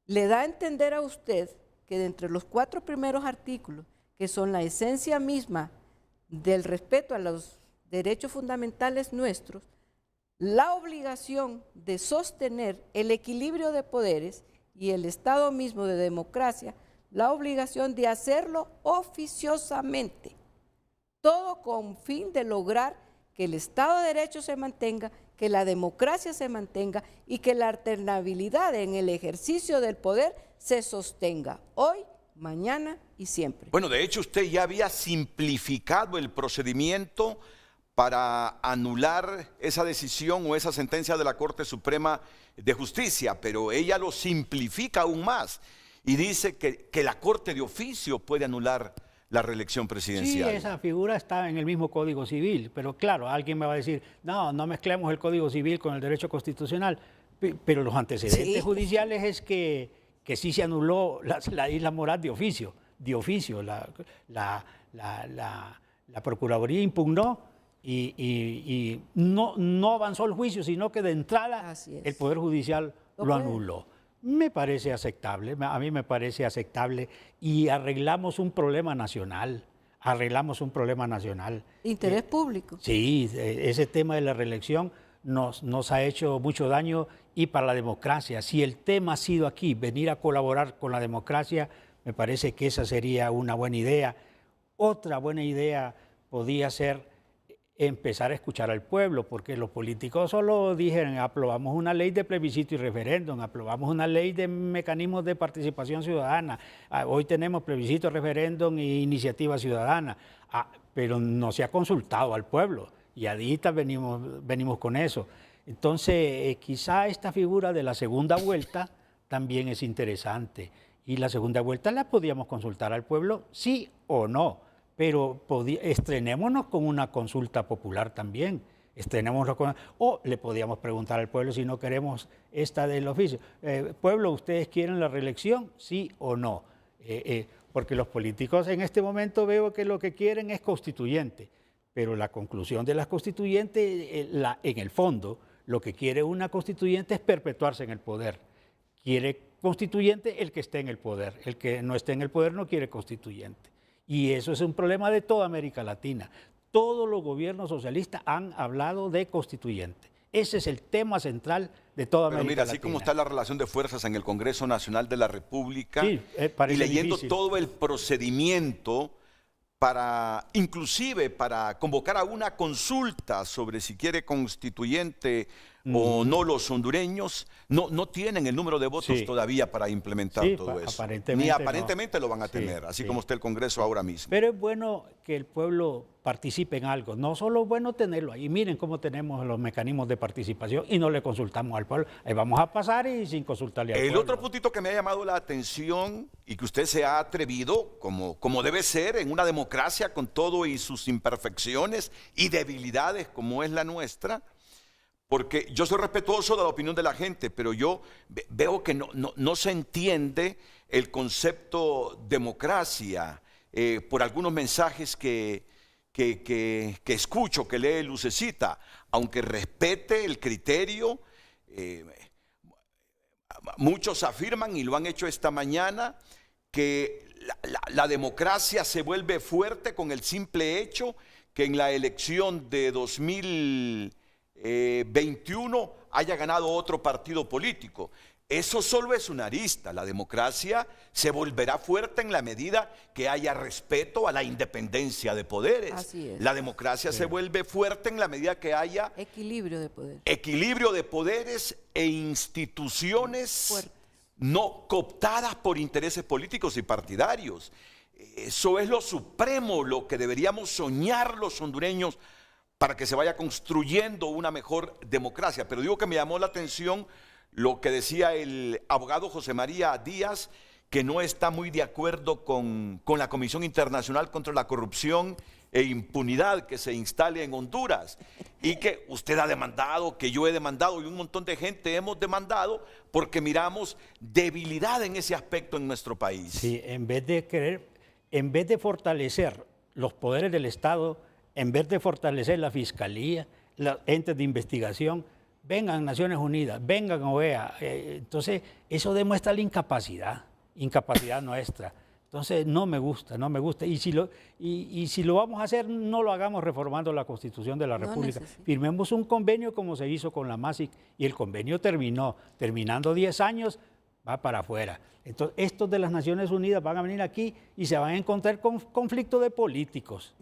le da a entender a usted que de entre los 4 primeros artículos, que son la esencia misma del respeto a los derechos fundamentales nuestros, la obligación de sostener el equilibrio de poderes y el Estado mismo de democracia, la obligación de hacerlo oficiosamente, todo con fin de lograr que el Estado de Derecho se mantenga, que la democracia se mantenga y que la alternabilidad en el ejercicio del poder se sostenga hoy, mañana y siempre. Bueno, de hecho usted ya había simplificado el procedimiento para anular esa decisión o esa sentencia de la Corte Suprema de Justicia, pero ella lo simplifica aún más y dice que la Corte de oficio puede anular la reelección presidencial. Sí, esa figura está en el mismo Código Civil, pero claro, alguien me va a decir, no mezclemos el Código Civil con el derecho constitucional, pero los antecedentes judiciales es que sí se anuló la isla moral de oficio, la Procuraduría impugnó y no avanzó el juicio, sino que de entrada el Poder Judicial lo anuló. Me parece aceptable, a mí me parece aceptable y arreglamos un problema nacional, Interés público. Sí, ese tema de la reelección nos ha hecho mucho daño y para la democracia. Si el tema ha sido aquí, venir a colaborar con la democracia, me parece que esa sería una buena idea. Otra buena idea podía ser empezar a escuchar al pueblo, porque los políticos solo dijeron, aprobamos una ley de plebiscito y referéndum, aprobamos una ley de mecanismos de participación ciudadana, hoy tenemos plebiscito, referéndum e iniciativa ciudadana, pero no se ha consultado al pueblo y ahorita venimos con eso. Entonces, quizá esta figura de la segunda vuelta también es interesante y la segunda vuelta la podíamos consultar al pueblo, sí o no. Pero estrenémonos con una consulta popular también, o le podíamos preguntar al pueblo si no queremos esta del oficio. Pueblo, ¿ustedes quieren la reelección? ¿Sí o no? Porque los políticos en este momento veo que lo que quieren es constituyente, pero la conclusión de las constituyentes, en el fondo, lo que quiere una constituyente es perpetuarse en el poder. Quiere constituyente el que esté en el poder, el que no esté en el poder no quiere constituyente. Y eso es un problema de toda América Latina. Todos los gobiernos socialistas han hablado de constituyente. Ese es el tema central de toda América Latina. Pero mira, así como está la relación de fuerzas en el Congreso Nacional de la República, y leyendo difícil todo el procedimiento inclusive para convocar a una consulta sobre si quiere constituyente o no los hondureños, no tienen el número de votos todavía para implementar todo eso. Ni aparentemente lo van a tener, así como está el Congreso ahora mismo. Pero es bueno que el pueblo participe en algo, no solo es bueno tenerlo ahí. Miren cómo tenemos los mecanismos de participación y no le consultamos al pueblo. Ahí vamos a pasar y sin consultarle al pueblo. El otro puntito que me ha llamado la atención y que usted se ha atrevido, como debe ser en una democracia con todo y sus imperfecciones y debilidades como es la nuestra, porque yo soy respetuoso de la opinión de la gente, pero yo veo que no se entiende el concepto democracia por algunos mensajes que escucho, que lee Lucecita, aunque respete el criterio. Muchos afirman, y lo han hecho esta mañana, que la democracia se vuelve fuerte con el simple hecho que en la elección de 2021 haya ganado otro partido político. Eso solo es una arista. La democracia se volverá fuerte en la medida que haya respeto a la independencia de poderes. Así es. La democracia se vuelve fuerte en la medida que haya equilibrio de poder. Equilibrio de poderes e instituciones fuertes, no cooptadas por intereses políticos y partidarios. Eso es lo supremo, lo que deberíamos soñar los hondureños para que se vaya construyendo una mejor democracia. Pero digo que me llamó la atención lo que decía el abogado José María Díaz, que no está muy de acuerdo con la Comisión Internacional contra la Corrupción e Impunidad que se instale en Honduras, y que usted ha demandado, que yo he demandado y un montón de gente hemos demandado porque miramos debilidad en ese aspecto en nuestro país. Sí, en vez de fortalecer los poderes del Estado, en vez de fortalecer la Fiscalía, los entes de investigación, vengan Naciones Unidas, vengan OEA. Entonces, eso demuestra la incapacidad nuestra. Entonces, no me gusta. Y si lo vamos a hacer, no lo hagamos reformando la Constitución de la República. Firmemos un convenio como se hizo con la MASIC, y el convenio terminando 10 años, va para afuera. Entonces, estos de las Naciones Unidas van a venir aquí y se van a encontrar con conflicto de políticos,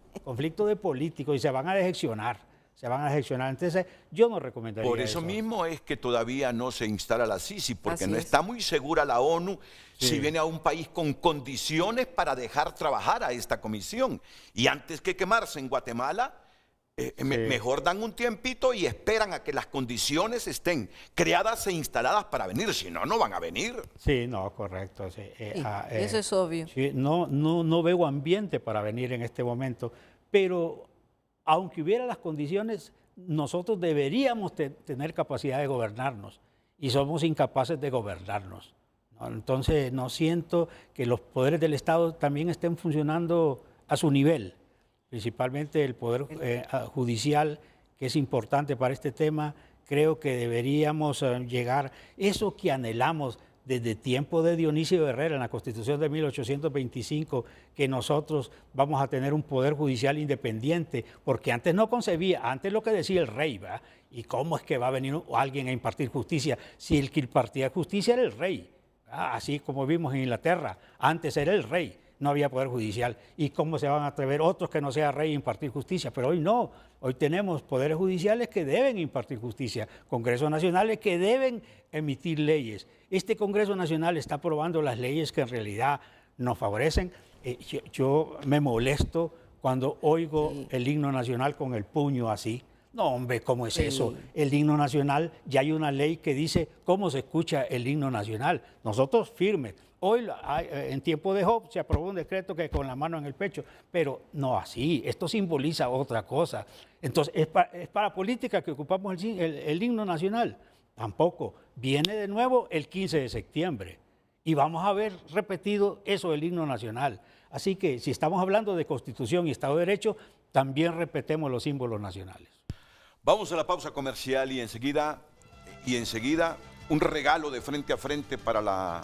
y se van a decepcionar. Entonces, yo no recomendaría eso. Por eso mismo es que todavía no se instala la Sisi, porque no está muy segura la ONU si viene a un país con condiciones para dejar trabajar a esta comisión. Y antes que quemarse en Guatemala, mejor dan un tiempito y esperan a que las condiciones estén creadas e instaladas para venir, si no, no van a venir. Sí, no, correcto. Sí. Eso es obvio. Sí, no veo ambiente para venir en este momento, pero aunque hubiera las condiciones, nosotros deberíamos tener capacidad de gobernarnos, y somos incapaces de gobernarnos, ¿no? Entonces, no siento que los poderes del Estado también estén funcionando a su nivel, principalmente el Poder Judicial, que es importante para este tema. Creo que deberíamos llegar, eso que anhelamos desde tiempo de Dionisio Herrera en la Constitución de 1825, que nosotros vamos a tener un poder judicial independiente, porque antes no concebía, antes lo que decía el rey, ¿verdad? ¿Y cómo es que va a venir alguien a impartir justicia si el que impartía justicia era el rey? ¿Verdad? Así como vimos en Inglaterra, antes era el rey, no había poder judicial. ¿Y cómo se van a atrever otros que no sea rey a impartir justicia? Pero hoy no, hoy tenemos poderes judiciales que deben impartir justicia, congresos nacionales que deben emitir leyes. Este Congreso Nacional está aprobando las leyes que en realidad nos favorecen. Yo me molesto cuando oigo el himno nacional con el puño así. No, hombre, ¿cómo es eso? El himno nacional, ya hay una ley que dice cómo se escucha el himno nacional. Nosotros firmes. Hoy, en tiempo de Job, se aprobó un decreto que con la mano en el pecho, pero no así. Esto simboliza otra cosa. Entonces, ¿es para política que ocupamos el himno nacional? Tampoco. Viene de nuevo el 15 de septiembre y vamos a ver repetido eso del himno nacional. Así que si estamos hablando de Constitución y Estado de Derecho, también repetemos los símbolos nacionales. Vamos a la pausa comercial y enseguida un regalo de Frente a Frente para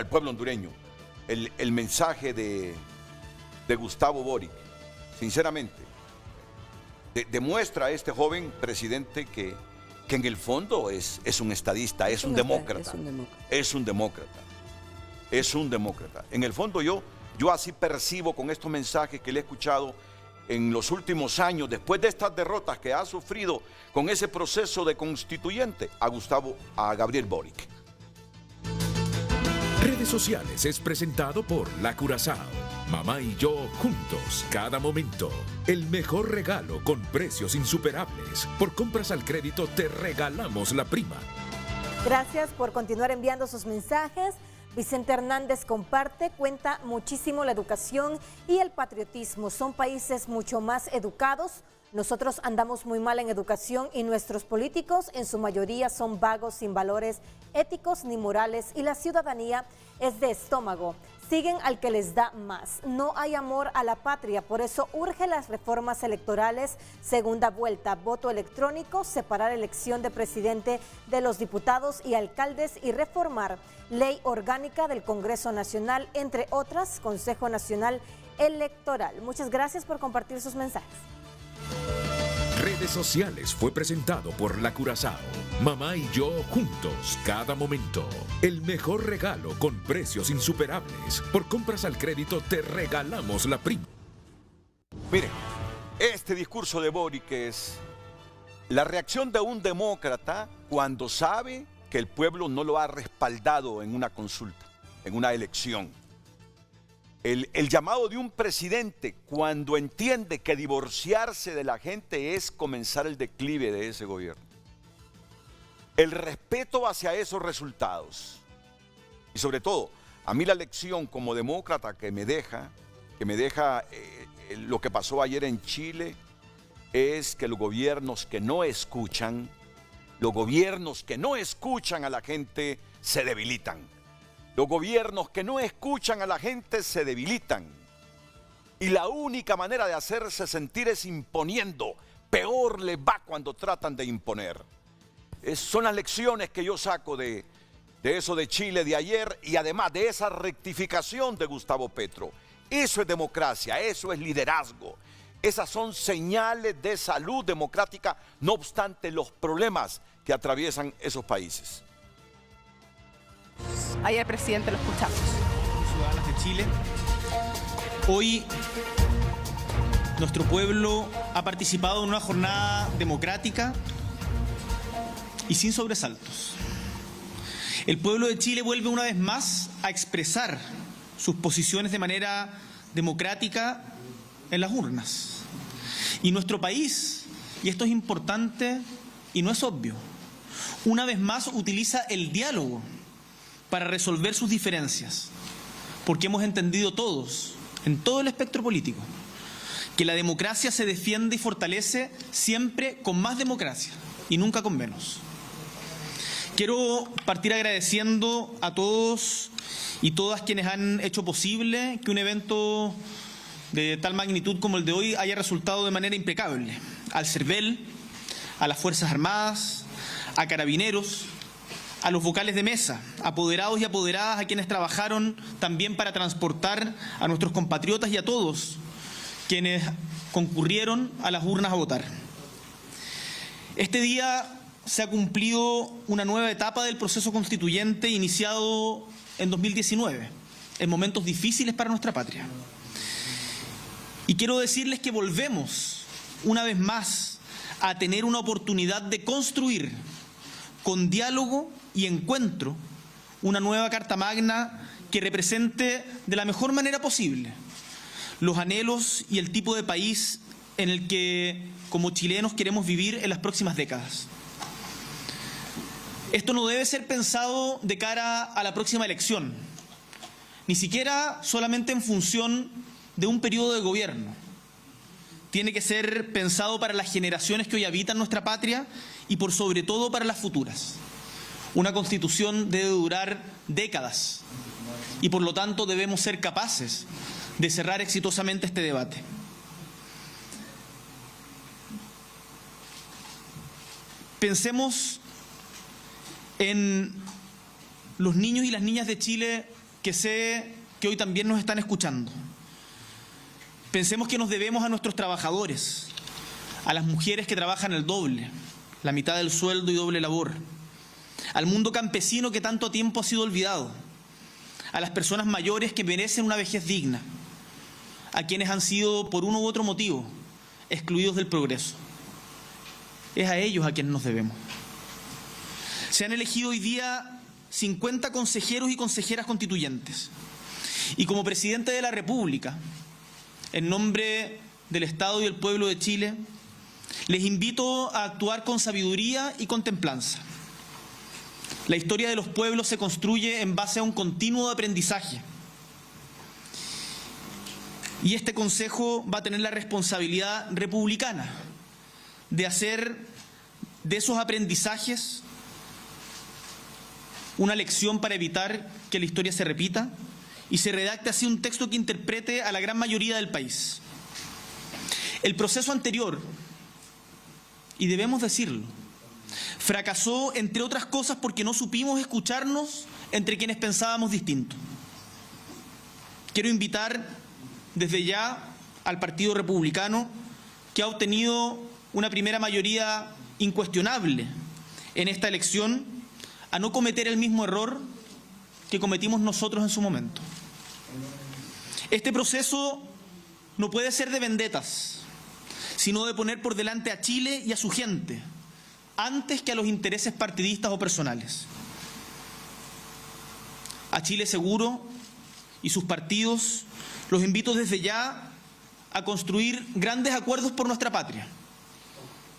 el pueblo hondureño. El mensaje de Gustavo Boric, sinceramente, demuestra a este joven presidente que en el fondo es un estadista, es un demócrata. En el fondo yo así percibo con estos mensajes que le he escuchado en los últimos años, después de estas derrotas que ha sufrido con ese proceso de constituyente, a Gabriel Boric. Redes Sociales es presentado por La Curazao. Mamá y yo juntos, cada momento. El mejor regalo con precios insuperables. Por compras al crédito te regalamos la prima. Gracias por continuar enviando sus mensajes. Vicente Hernández comparte, cuenta muchísimo la educación y el patriotismo. Son países mucho más educados. Nosotros andamos muy mal en educación y nuestros políticos en su mayoría son vagos, sin valores éticos ni morales, y la ciudadanía es de estómago. Siguen al que les da más. No hay amor a la patria, por eso urge las reformas electorales, segunda vuelta, voto electrónico, separar elección de presidente de los diputados y alcaldes y reformar ley orgánica del Congreso Nacional, entre otras, Consejo Nacional Electoral. Muchas gracias por compartir sus mensajes. Redes Sociales fue presentado por La Curazao. Mamá y yo juntos, cada momento. El mejor regalo con precios insuperables. Por compras al crédito te regalamos la prima. Miren, este discurso de Boric es la reacción de un demócrata cuando sabe que el pueblo no lo ha respaldado en una consulta, en una elección. el llamado de un presidente cuando entiende que divorciarse de la gente es comenzar el declive de ese gobierno. El respeto hacia esos resultados. Y sobre todo, a mí la lección como demócrata que me deja lo que pasó ayer en Chile, es que los gobiernos que no escuchan a la gente se debilitan. Los gobiernos que no escuchan a la gente se debilitan. Y la única manera de hacerse sentir es imponiendo. Peor les va cuando tratan de imponer. Son las lecciones que yo saco de eso de Chile de ayer y además de esa rectificación de Gustavo Petro. Eso es democracia, eso es liderazgo. Esas son señales de salud democrática, no obstante los problemas que atraviesan esos países. Ayer, presidente, lo escuchamos. Ciudadanos de Chile, hoy nuestro pueblo ha participado en una jornada democrática y sin sobresaltos. El pueblo de Chile vuelve una vez más a expresar sus posiciones de manera democrática en las urnas. Y nuestro país, y esto es importante y no es obvio, una vez más utiliza el diálogo para resolver sus diferencias, porque hemos entendido todos, en todo el espectro político, que la democracia se defiende y fortalece siempre con más democracia y nunca con menos. Quiero partir agradeciendo a todos y todas quienes han hecho posible que un evento de tal magnitud como el de hoy haya resultado de manera impecable. Al CERVEL, a las Fuerzas Armadas, a Carabineros, a los vocales de mesa, apoderados y apoderadas, a quienes trabajaron también para transportar a nuestros compatriotas y a todos quienes concurrieron a las urnas a votar. Este día se ha cumplido una nueva etapa del proceso constituyente iniciado en 2019, en momentos difíciles para nuestra patria. Y quiero decirles que volvemos, una vez más, a tener una oportunidad de construir, con diálogo y encuentro, una nueva Carta Magna que represente de la mejor manera posible los anhelos y el tipo de país en el que, como chilenos, queremos vivir en las próximas décadas. Esto no debe ser pensado de cara a la próxima elección, ni siquiera solamente en función de un periodo de gobierno. Tiene que ser pensado para las generaciones que hoy habitan nuestra patria y por sobre todo para las futuras. Una constitución debe durar décadas y por lo tanto debemos ser capaces de cerrar exitosamente este debate. Pensemos en los niños y las niñas de Chile que sé que hoy también nos están escuchando. Pensemos que nos debemos a nuestros trabajadores, a las mujeres que trabajan el doble, la mitad del sueldo y doble labor, al mundo campesino que tanto tiempo ha sido olvidado, a las personas mayores que merecen una vejez digna, a quienes han sido, por uno u otro motivo, excluidos del progreso. Es a ellos a quienes nos debemos. Se han elegido hoy día 50 consejeros y consejeras constituyentes. Y como presidente de la República, en nombre del Estado y el pueblo de Chile, les invito a actuar con sabiduría y con templanza. La historia de los pueblos se construye en base a un continuo aprendizaje. Y este Consejo va a tener la responsabilidad republicana de hacer de esos aprendizajes una lección para evitar que la historia se repita y se redacte así un texto que interprete a la gran mayoría del país. El proceso anterior, y debemos decirlo, fracasó entre otras cosas porque no supimos escucharnos entre quienes pensábamos distinto. Quiero invitar desde ya al Partido Republicano, que ha obtenido una primera mayoría incuestionable en esta elección, a no cometer el mismo error que cometimos nosotros en su momento. Este proceso no puede ser de vendetas, sino de poner por delante a Chile y a su gente, antes que a los intereses partidistas o personales. A Chile Seguro y sus partidos los invito desde ya a construir grandes acuerdos por nuestra patria,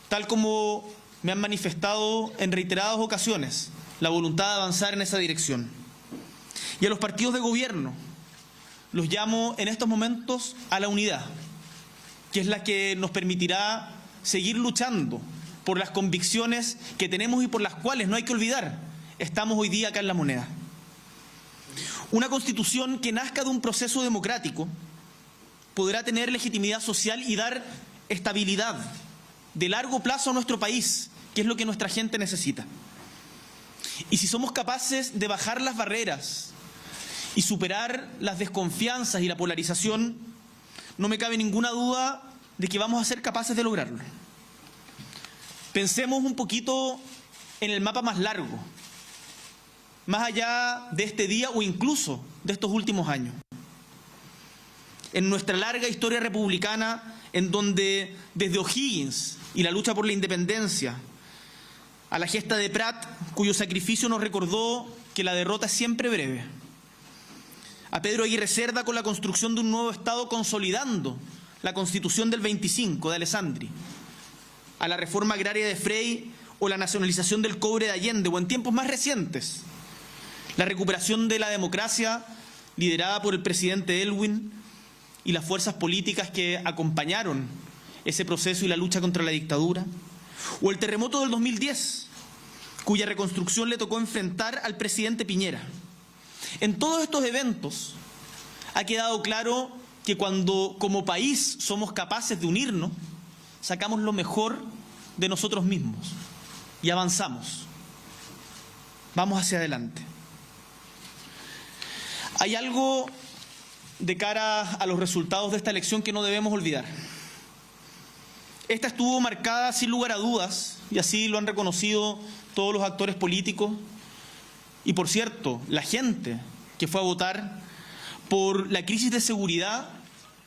tal como me han manifestado en reiteradas ocasiones la voluntad de avanzar en esa dirección. Y a los partidos de gobierno los llamo en estos momentos a la unidad, que es la que nos permitirá seguir luchando por las convicciones que tenemos y por las cuales, no hay que olvidar, estamos hoy día acá en La Moneda. Una constitución que nazca de un proceso democrático podrá tener legitimidad social y dar estabilidad de largo plazo a nuestro país, que es lo que nuestra gente necesita. Y si somos capaces de bajar las barreras y superar las desconfianzas y la polarización, no me cabe ninguna duda de que vamos a ser capaces de lograrlo. Pensemos un poquito en el mapa más largo, más allá de este día o incluso de estos últimos años. En nuestra larga historia republicana, en donde desde O'Higgins y la lucha por la independencia, a la gesta de Prat, cuyo sacrificio nos recordó que la derrota es siempre breve, a Pedro Aguirre Cerda con la construcción de un nuevo Estado consolidando la Constitución del 25 de Alessandri, a la reforma agraria de Frey o la nacionalización del cobre de Allende, o en tiempos más recientes, la recuperación de la democracia liderada por el presidente Elwin y las fuerzas políticas que acompañaron ese proceso y la lucha contra la dictadura, o el terremoto del 2010, cuya reconstrucción le tocó enfrentar al presidente Piñera. En todos estos eventos ha quedado claro que cuando como país somos capaces de unirnos, sacamos lo mejor de nosotros mismos y avanzamos. Vamos hacia adelante. Hay algo de cara a los resultados de esta elección que no debemos olvidar. Esta estuvo marcada sin lugar a dudas, y así lo han reconocido todos los actores políticos, y por cierto, la gente que fue a votar, por la crisis de seguridad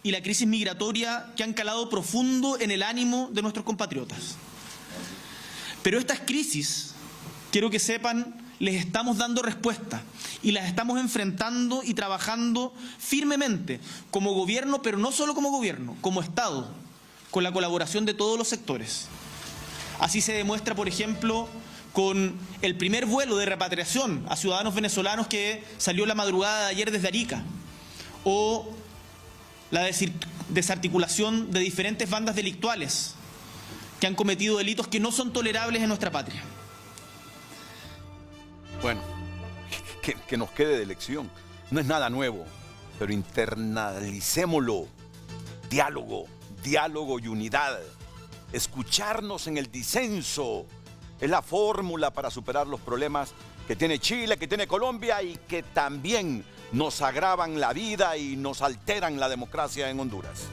y la crisis migratoria que han calado profundo en el ánimo de nuestros compatriotas. Pero estas crisis, quiero que sepan, les estamos dando respuesta y las estamos enfrentando y trabajando firmemente como gobierno, pero no solo como gobierno, como Estado, con la colaboración de todos los sectores. Así se demuestra, por ejemplo, con el primer vuelo de repatriación a ciudadanos venezolanos que salió la madrugada de ayer desde Arica, o la desarticulación de diferentes bandas delictuales que han cometido delitos que no son tolerables en nuestra patria. Bueno, que nos quede de lección. No es nada nuevo, pero internalicémoslo. Diálogo, diálogo y unidad. Escucharnos en el disenso es la fórmula para superar los problemas que tiene Chile, que tiene Colombia y que también nos agravan la vida y nos alteran la democracia en Honduras.